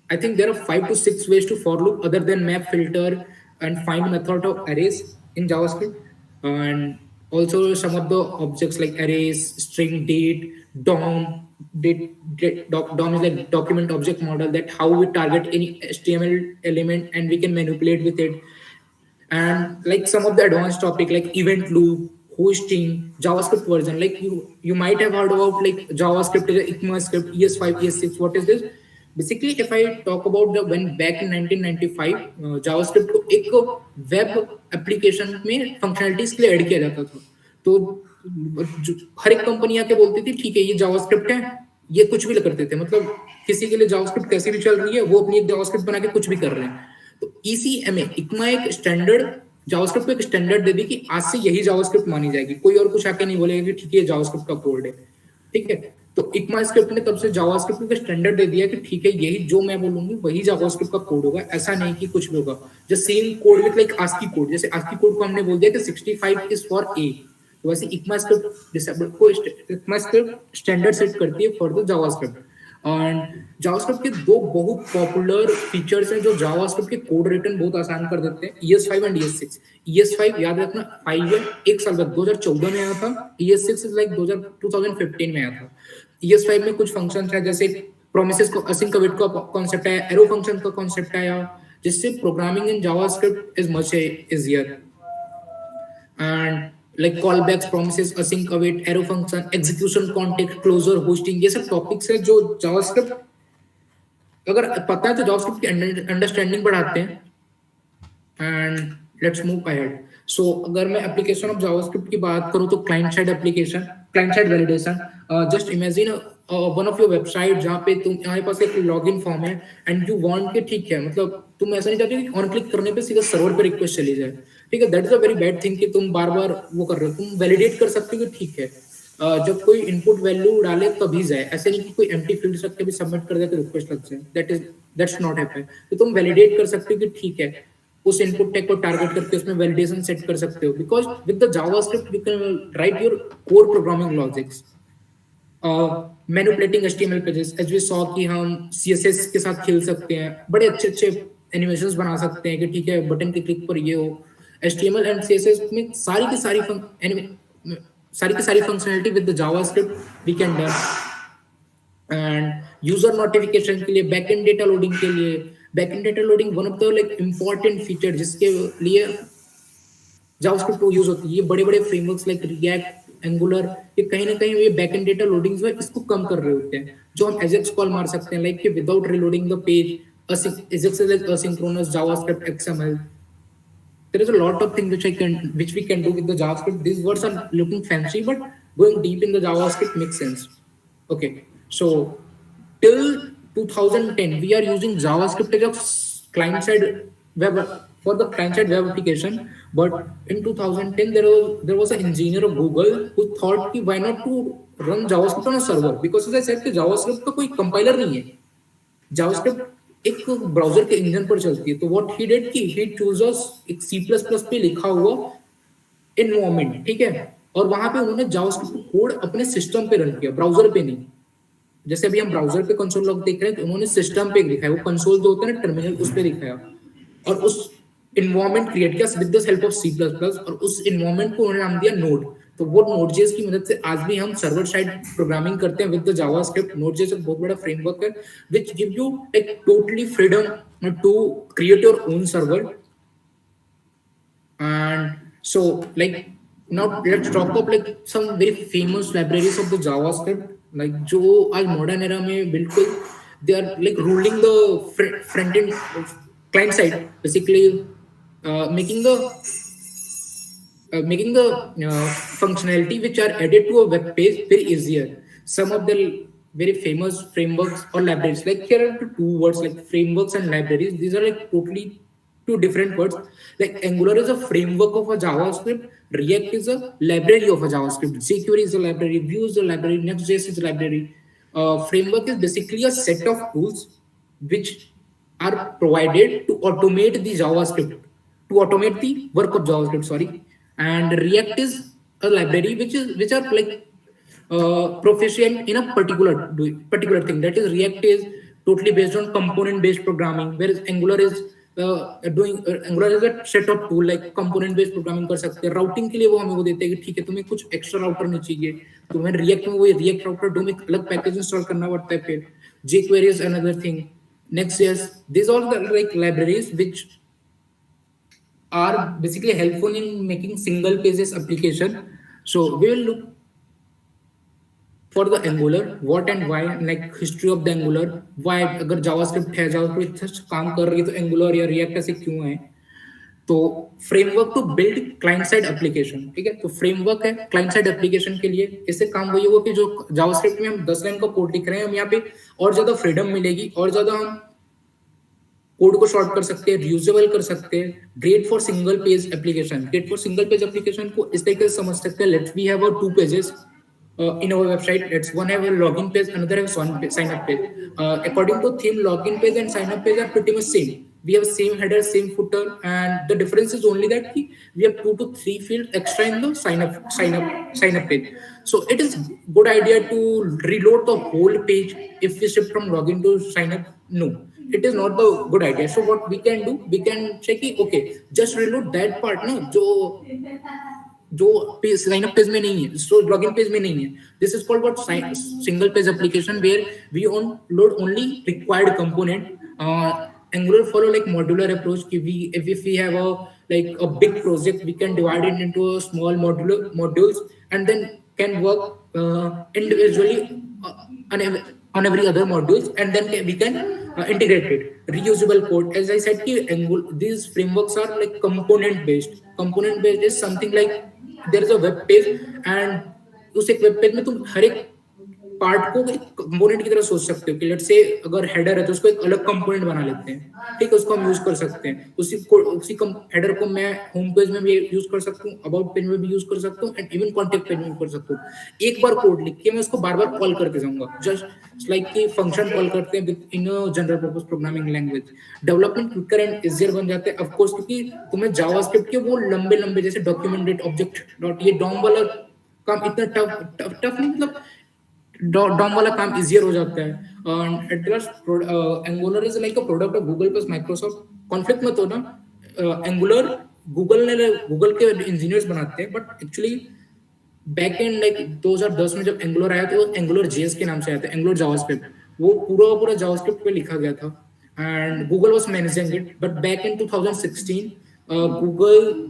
I think there are 5 to 6 ways to for loop other than map, filter, and find method of arrays in JavaScript. And also some of the objects like arrays, string, date, DOM. DOM is like document object model, that how we target any HTML element and we can manipulate with it. And like some of the advanced topic like event loop, hosting, JavaScript version. Like you might have heard about like JavaScript, ECMAScript, ES5, ES6. What is this? Basically, if I talk about the when back in 1995 JavaScript को एक web application में functionalities के लिए add किया जाता था, तो हर एक कंपनी आके बोलती थी ठीक है ये जावास्क्रिप्ट है, ये कुछ भी करते थे, मतलब किसी के लिए जावास्क्रिप्ट कैसी भी चल रही है, वो अपनी एक जावास्क्रिप्ट बना के कुछ भी कर रहे हैं। तो ECMA इकमा एक स्टैंडर्ड जावास्क्रिप्ट को एक स्टैंडर्ड दे दी कि आज से यही जावास्क्रिप्ट मानी जाएगी, कोई और कुछ आके नहीं बोलेगा कि ठीक है जावास्क्रिप्ट का कोड है, ठीक है। तो इकमा स्क्रिप्ट ने तब से जावास्क्रिप्ट को स्टैंडर्ड दे दिया कि ठीक है यही जो मैं बोलूंगी वही जावास्क्रिप्ट का कोड होगा, ऐसा नहीं कि कुछ भी होगा। जो same code with like ASCII code, जैसे ASCII कोड को हमने बोल दिया कि 65 इज फॉर A, तो वैसे इकमा स्क्रिप्ट डिसेबल को इकमा स्क्रिप्ट स्टैंडर्ड सेट करती है for the JavaScript. And JavaScript के दो बहुत पॉपुलर फीचर्स हैं जो जावास्क्रिप्ट के कोड रिटर्न बहुत आसान कर देते हैं, ES5 एंड ES6। ES5 याद रखना 5 ईयर, एक साल बाद 2014 में आया था। ES6 इज लाइक 2015 में आया था। ES5 में कुछ फंक्शंस है जैसे प्रोमिसेस को असिंक अवेट का कॉन्सेप्ट है, एरो फंक्शन का कॉन्सेप्ट आया, जिससे programming in JavaScript is much easier. And like callbacks, promises, async await, arrow function, execution context, closure, hosting, ये सब टॉपिक्स है जो जावास्क्रिप्ट अगर पता है तो जावास्क्रिप्ट की अंडरस्टैंडिंग बढ़ाते हैं। And let's move ahead. So अगर मैं एप्लीकेशन ऑफ जावास्क्रिप्ट की बात करूं तो client side application, client side validation. Just imagine one of your website जहाँ पे तुम्हारे पास एक लॉगिन फॉर्म है एंड यू वांट के ठीक है, मतलब तुम ऐसा नहीं चाहते कि ऑन क्लिक करने पे सीधा सर्वर पे रिक्वेस्ट चली जाए, ठीक है। That is a very bad thing कि तुम बार बार वो कर रहे हो। तुम वैलिडेट कर सकते हो कि ठीक है जब कोई इनपुट वैल्यू डाले तभी जाए, ऐसे नहीं कि कोई एम्प्टी फील्ड रख के भी सबमिट कर दे तो रिक्वेस्ट लग जाए, दैट्स नॉट हैपन। तो तुम वैलिडेट कर सकते हो कि ठीक है उस इनपुट टैग को टारगेट करके उसमें वैलिडेशन सेट कर सकते हो, because with the JavaScript you can write your core programming logics. Manipulating HTML pages, as we saw कि हम CSS के साथ खेल सकते हैं, बड़े अच्छे अच्छे एनिमेशंस बना सकते हैं कि ठीक है बटन के क्लिक पर ये हो। HTML एंड CSS में सारी की सारी functionality with the JavaScript we can done. And user notification के लिए, बैकएंड डेटा लोडिंग के लिए, backend data loading one of the like important feature जिसके लिए जावास्क्रिप्ट को यूज होती है। ये बड़े बड़े फ्रेमवर्क्स लाइक रिएक्ट, एंगुलर, ये कहीं ना कहीं ये बैकएंड डेटा लोडिंग जो है इसको कम कर रहे होते हैं, जो हम एजेक्स कॉल मार सकते हैं लाइक कि without reloading the page, Ajax is like asynchronous JavaScript XML. There is a lot of things which we can do with the JavaScript. These words are looking fancy, but going deep in the JavaScript makes sense. Okay, so till 2010 we are using JavaScript as a client-side web for the client-side web application. But in 2010 there was an engineer of Google who thought कि why not to run JavaScript on a server, because as I said कि JavaScript का कोई compiler नहीं है, JavaScript एक browser के engine पर चलती है। तो व्हाट ही डिड कि ही चूजस एक C++ पे लिखा हुआ एनवायरनमेंट, ठीक है, और वहां पे उन्होंने जावास्क्रिप्ट कोड अपने सिस्टम पे रन किया, ब्राउजर पे नहीं। जैसे अभी हम ब्राउजर पे कंसोल लॉग देख रहे हैं तो उन्होंने सिस्टम पे लिखा है, वो कंसोल जो होता है ना टर्मिनल, उस पे लिखा है और उस इन्वायरमेंट क्रिएट किया with the help of C++, और उस इन्वायरमेंट को उन्होंने नाम दिया नोड। तो वो नोड.js की मदद से आज भी हम सर्वर साइड प्रोग्रामिंग करते हैं विद द जावास्क्रिप्ट। नोड.js एक बहुत बड़ा फ्रेमवर्क है which give you like totally freedom to create your own server. And so like now let's talk about like some very famous libraries of the JavaScript, like जो आज modern era में बिल्कुल they are like ruling the front end client side, basically making the functionality which are added to a web page very easier. Some of the very famous frameworks or libraries, like here are two words like frameworks and libraries. These are like totally two different words. Like Angular is a framework of a JavaScript, React is a library of a JavaScript, jQuery is a library, Vue is a library, Next.js is a library. Framework is basically a set of tools which are provided to automate the JavaScript, to automate the work of JavaScript, sorry. And React is a library which are like proficient in a particular thing. That is, React is totally based on component based programming, whereas Angular is Angular is a set of tool like component based programming कर सकते हैं। Routing के लिए वो हमें वो देते हैं कि ठीक है तुम्हें कुछ एक्स्ट्रा राउटर नहीं चाहिए, तुम्हें रिएक्ट में वही रिएक्ट राउटर डोम एक अलग पैकेज इंस्टॉल करना पड़ता है, फिर jQuery is another thing, Next.js, these all the like libraries which are basically helpful in making single pages application. So we will look for the Angular, what and why, like history of the Angular, why अगर JavaScript है, JavaScript इतना काम कर रही है तो Angular या React ऐसे क्यों है, तो framework to build client side application, ठीक है, तो फ्रेमवर्क है क्लाइंट साइड एप्लीकेशन के लिए। इससे काम वही होगा कि जो जावास्क्रिप्ट में हम 10 लाइन का कोड लिख रहे हैं, हम यहाँ पे और ज्यादा फ्रीडम मिलेगी, और ज्यादा हम कोड को शॉर्ट कर सकते हैं, रीयूजेबल कर सकते हैं। Great for single page application, great for single page application को इस तरीके से समझ सकते हैं, let's we have a 2 pages in our website. Let's one have a login page, another have sign up page. According to theme, login page and sign up page are pretty much same. We have same header, same footer, and the difference is only that we have 2 to 3 fields extra in the sign up page. So it is good idea to reload the whole page if we shift from login to sign up. No, it is not the good idea. So what we can do, we can check it, okay, just reload that part ना जो sign up page में नहीं है, so login page में नहीं है. This is called what single page application where we load only required component. Angular follow like modular approach. If we have a big project, we can divide it into small modules and then can work individually on every other modules, and then we can integrate it. Reusable code, as I said, these frameworks are like component based. Component based is something like there is a web page, and उस एक web page में तुम हर एक part को एक component की तरह सोच सकते हो कि लेट्स से अगर हेडर है तो उसको एक अलग कंपोनेंट बना लेते हैं, ठीक है, उसको हम यूज कर सकते हैं। उसी हेडर को मैं होम पेज में भी यूज कर सकता हूँ, अबाउट पेज में भी यूज कर सकता हूँ, एंड इवन कॉन्टेक्ट पेज में भी कर सकता हूँ। एक बार कोड लिख के मैं उसको बार बार कॉल करके जाऊंगा, जस्ट लाइक कि फंक्शन कॉल करते हैं in general purpose programming language. Development quicker and easier बन जाते हैं, ऑफकोर्स, क्योंकि तुम्हें जावास्क्रिप्ट के वो लंबे लंबे जैसे डॉक्यूमेंटेड ऑब्जेक्ट डॉट ये डॉम वाला काम इतना टफ नहीं, मतलब डॉम वाला काम इजियर हो जाता है। And at last angular is like a product of Google plus Microsoft. Conflict मत हो ना, एंगुलर गूगल के इंजीनियर्स बनाते हैं, but actually back and like 2010 में जब एंगुलर आया तो एंगुलर जेएस के नाम से आया था, एंगुलर जावास्क्रिप्ट, वो पूरा जावास्क्रिप्ट पे लिखा गया था and Google was managing it. But back in 2016 Google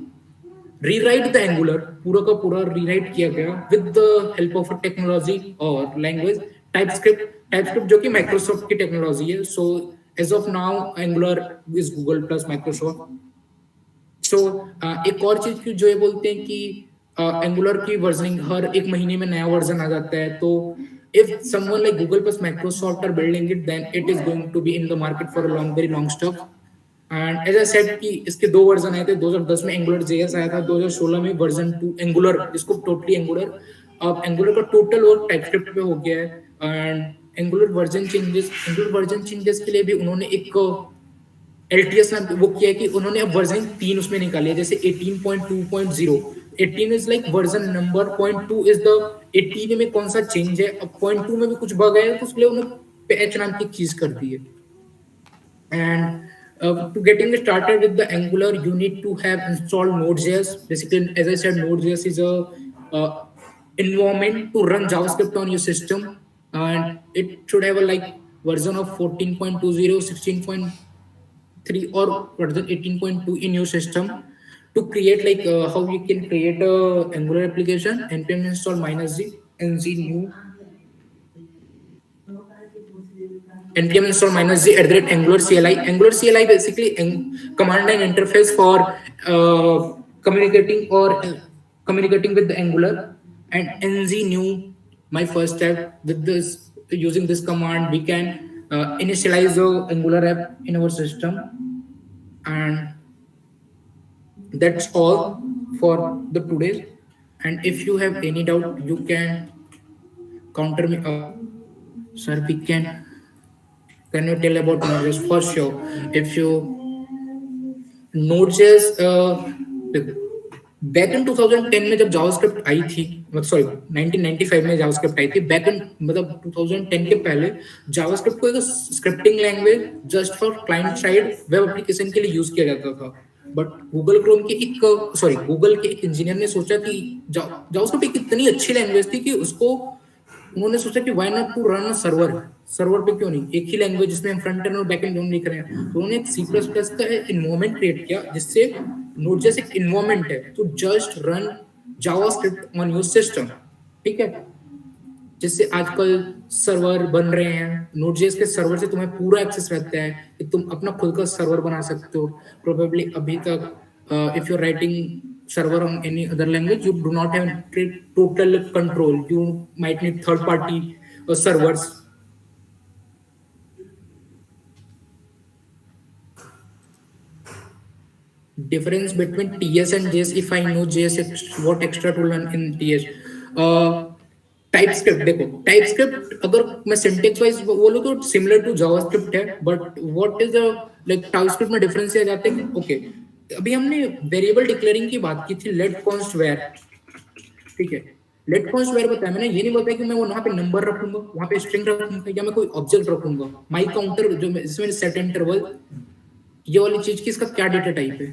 rewrite the Angular, पूरा का पूरा रीराइट किया गया with the help of a technology और लैंग्वेज टाइपस्क्रिप्ट जो कि माइक्रोसॉफ्ट की टेक्नोलॉजी है। So as of now Angular is Google plus Microsoft. So एक और चीज की जो ये बोलते हैं कि एंगुलर की वर्जनिंग हर एक महीने में नया वर्जन आ जाता है, तो if someone like Google plus Microsoft are building it, then it is going to be in the market for a very long stuff. And as I said कि इसके 2 वर्जन आए थे, 2010 में एंगुलर जेएस आया था, 2016 में वर्जन 2 एंगुलर, इसको totally angular, अब एंगुलर का टोटल वर्क टाइपस्क्रिप्ट पे हो गया है। एंड एंगुलर वर्जन चेंजेस के लिए भी उन्होंने एक एलटीएस ना वो किया है कि उन्होंने अब वर्जन 3 उसमें निकाली है, जैसे 18.2.0। 18 is like version number, 0.2 is the 18 में कौन सा चेंज है। अब 0.2 में भी कुछ बग है तो उसके लिए उन्होंने पैच नाम की चीज कर दी है। And to getting started with the Angular, you need to have installed Node.js. Basically, as I said, Node.js is a environment to run JavaScript on your system, and it should have a like version of 14.20, 16.3, or version 18.2 in your system. To create like how you can create a Angular application, npm install -g nz new npm install -g @angular CLI. Angular CLI basically command line interface for communicating with the Angular, and nz new, my first step. With this, using this command, we can initialize the Angular app in our system, and that's all for the today. And if you have any doubt, you can counter me. Sir, we can you tell about Node.js? For sure. If you Node.js back in 2010 में जब JavaScript आई थी, sorry 1995 में JavaScript आई थी, back in मतलब 2010 के पहले JavaScript को एक scripting language just for client side web application के लिए यूज किया जाता था। बट गूगल के एक इंजीनियर ने सोचा कि जावास्क्रिप्ट एक इतनी अच्छी लैंग्वेज थी कि उसको उन्होंने सोचा कि why not to run server server पे क्यों नहीं, एक ही लैंग्वेज जिसमें हम फ्रंट एंड और बैक एंड दोनों लिख रहे हैं। तो उन्होंने एक सी प्लस प्लस का इन्वायरमेंट क्रिएट किया जिससे नोड जैसे एक इन्वायरमेंट है तो just run JavaScript on your system, ठीक है। जिससे आजकल सर्वर बन रहे हैं, नोड.जेएस के सर्वर से तुम्हें पूरा एक्सेस रहता है कि तुम अपना खुद का सर्वर बना सकते हो। प्रोबेबली अभी तक if you are writing server on any other language, you do not have total control. You might need third party servers. Difference between TS and JS, if I know JS, what extra to learn in TS? TypeScript, देखो TypeScript अगर मैं syntax wise बोलूं तो similar to JavaScript है, but what is the like TypeScript में difference ये आ जाते हैं कि ओके अभी हमने वेरिएबल डिक्लेयरिंग की बात की थी, लेट कॉन्स्ट वेयर, ठीक है। लेट कॉन्स्ट वेयर बताया मैंने, ये नहीं बताया कि मैं वहां पे नंबर रखूंगा, वहां पे स्ट्रिंग रखूंगा या मैं कोई ऑब्जेक्ट रखूंगा। माई काउंटर जो इसमें सेट इंटरवल, ये वाली चीज की इसका क्या डेटा टाइप है,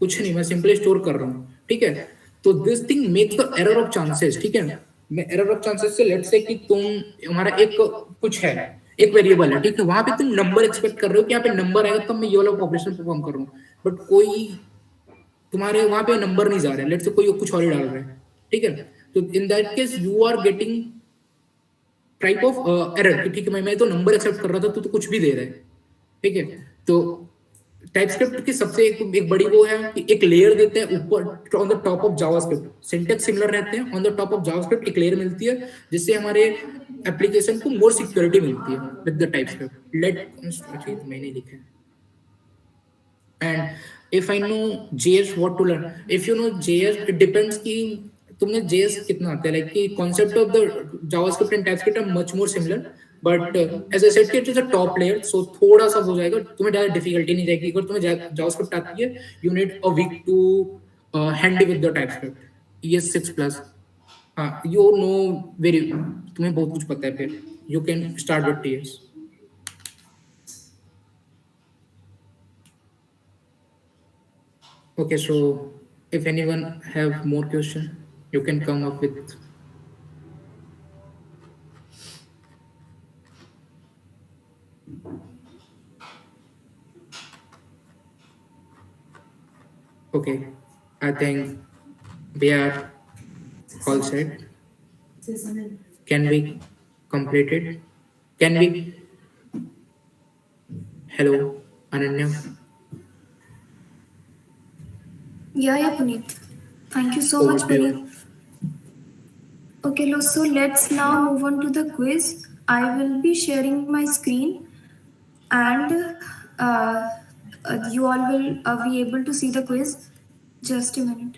कुछ नहीं, मैं सिंपली स्टोर कर रहा हूँ, ठीक है। तो this thing makes the error of chances, ठीक है। मैं एरर ऑफ चांसेस से लेट्स से कि तुम हमारा एक कुछ है, एक वेरिएबल है, ठीक है, वहां पे तुम नंबर एक्सपेक्ट कर रहे हो कि यहाँ पे नंबर आएगा तब मैं ये वाला ऑपरेशन परफॉर्म कर रहा हूँ, बट कोई तुम्हारे वहां पे नंबर नहीं जा रहा है, लेट्स से कोई कुछ और ही डाल रहा है, ठीक है। तो in that case you are getting type of error, ठीक है, मैं तो नंबर एक्सेप्ट कर रहा था तो कुछ भी दे रहा है, ठीक है। तो टाइपस्क्रिप्ट की सबसे एक बड़ी वो है कि एक लेयर देते हैं ऊपर on the top of JavaScript, syntax similar रहते हैं, on the top of JavaScript एक लेयर मिलती है जिससे हमारे एप्लीकेशन को मोर सिक्योरिटी मिलती है विद द टाइपस्क्रिप्ट। लेट मैंने लिखा है and if I know JS what to learn, if you know JS it depends कि तुमने JS कितना आता है, like कि concept of the JavaScript and TypeScript are much more similar, but as I said it is a top layer, so थोड़ा सा हो जाएगा, तुम्हें ज़्यादा डिफिकल्टी नहीं जाएगी। अगर तुम्हें JavaScript आती है you need a week to handy with the TypeScript, ES6+, हाँ you know very, तुम्हें बहुत कुछ पता है, फिर you can start with TS. Okay, so if anyone have more question, you can come up with. Okay, I think we are all set. Can we complete it? Can we? Hello, Ananya. Yeah, Puneet. Thank you so much, Puneet. Okay, so let's now move on to the quiz. I will be sharing my screen, and you all will be able to see the quiz. Just a minute.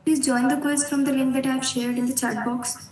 Please join the quiz from the link that I have shared in the chat box.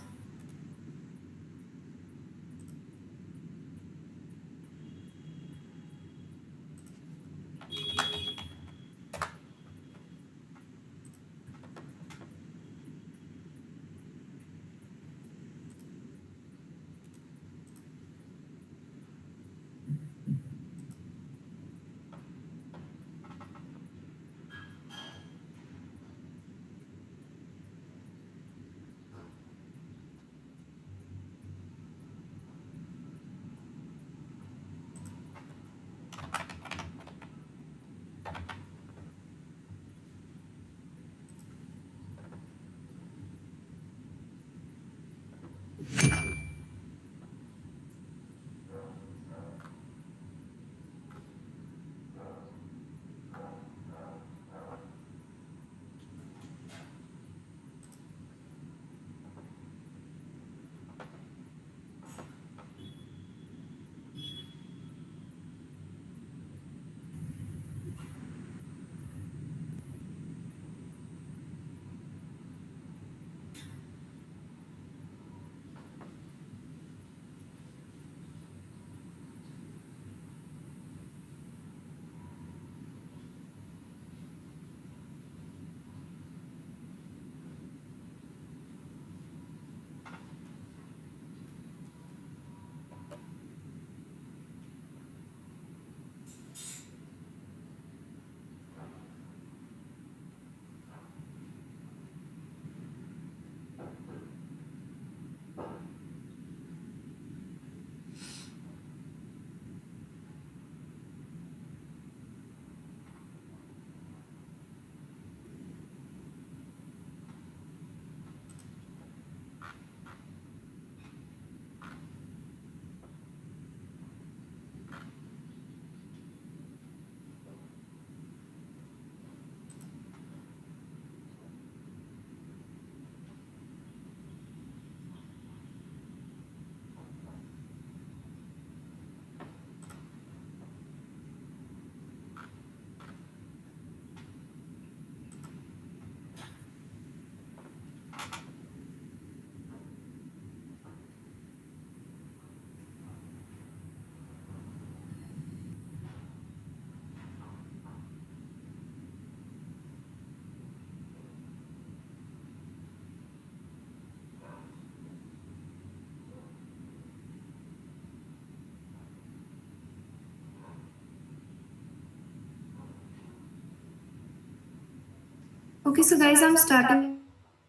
Okay, so guys, I'm starting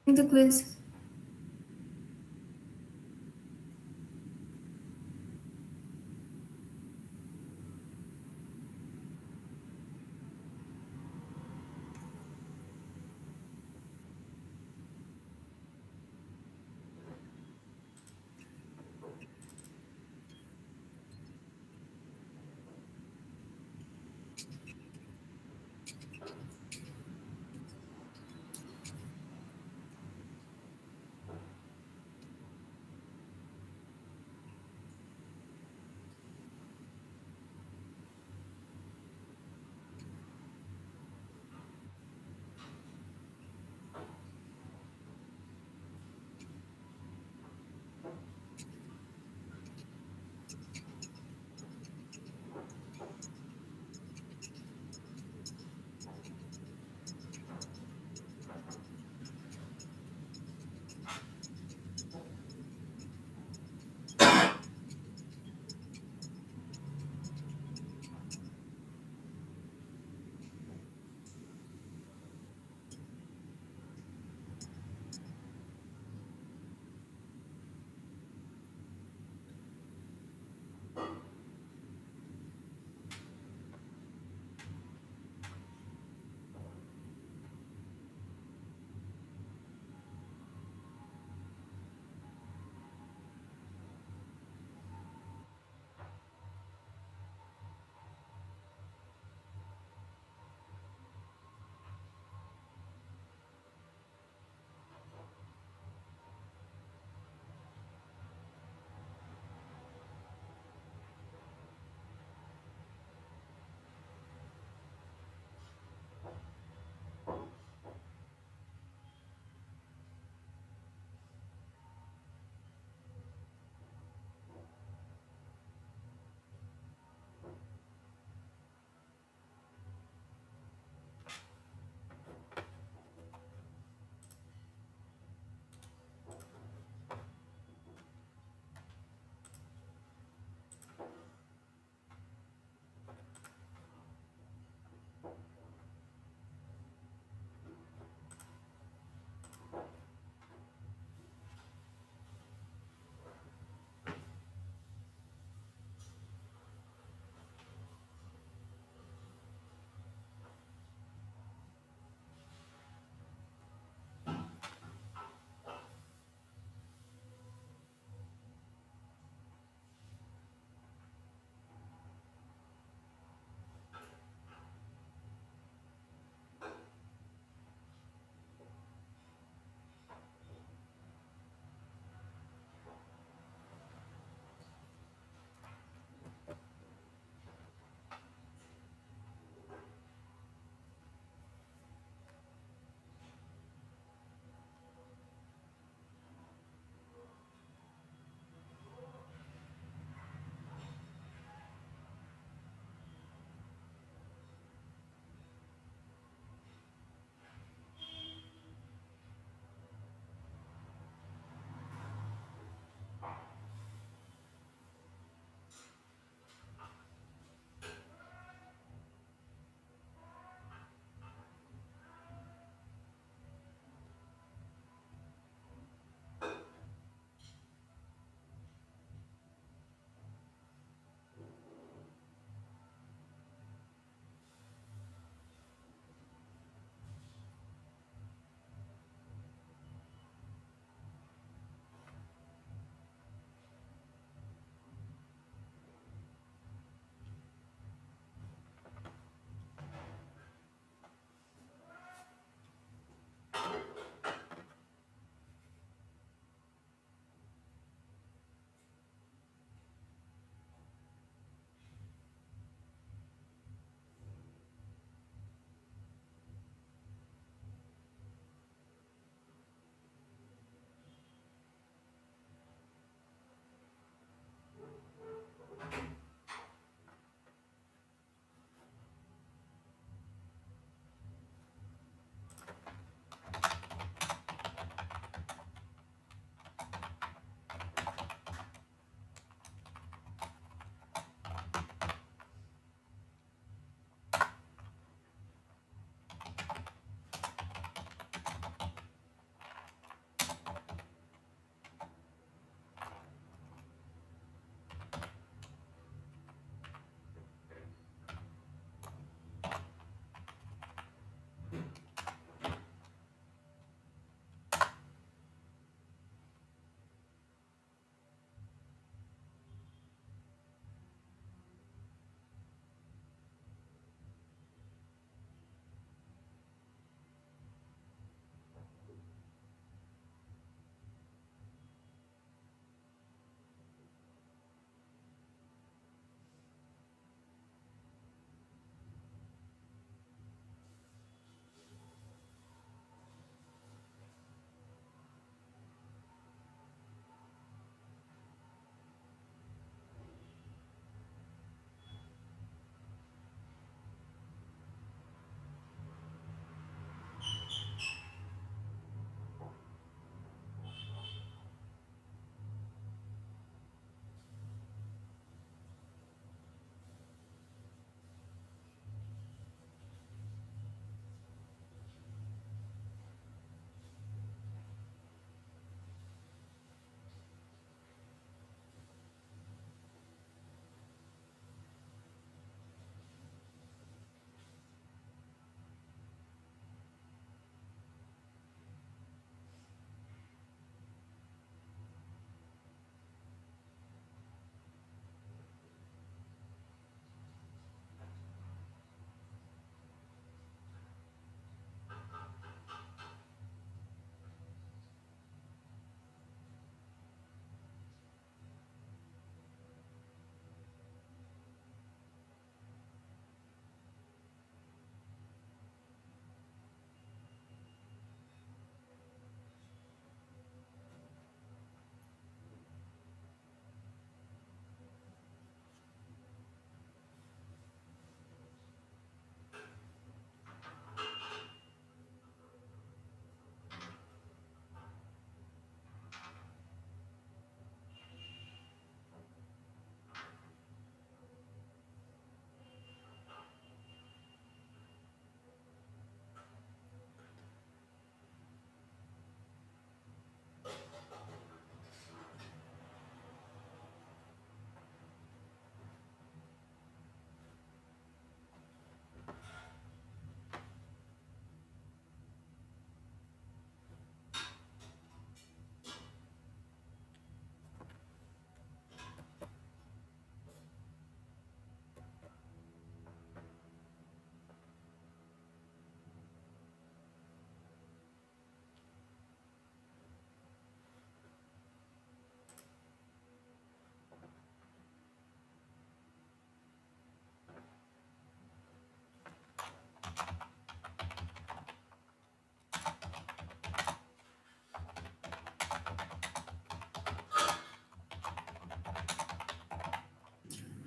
the quiz.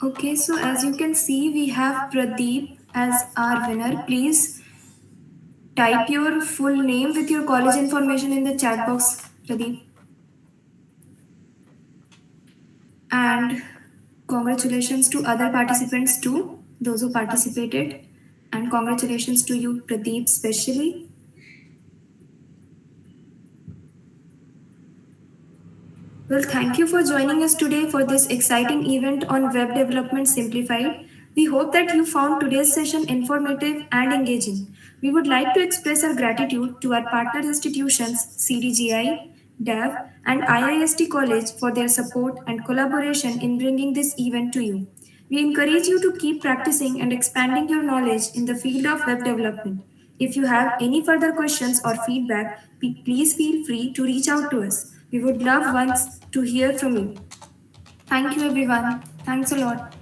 Okay, so as you can see, we have Pradeep as our winner. Please type your full name with your college information in the chat box, Pradeep. And congratulations to other participants too, those who participated. And congratulations to you, Pradeep, especially. Well, thank you for joining us today for this exciting event on Web Development Simplified. We hope that you found today's session informative and engaging. We would like to express our gratitude to our partner institutions, CDGI, DAV, and IIST College for their support and collaboration in bringing this event to you. We encourage you to keep practicing and expanding your knowledge in the field of web development. If you have any further questions or feedback, please feel free to reach out to us. We would love once to hear from you. Thank you, everyone. Thanks a lot.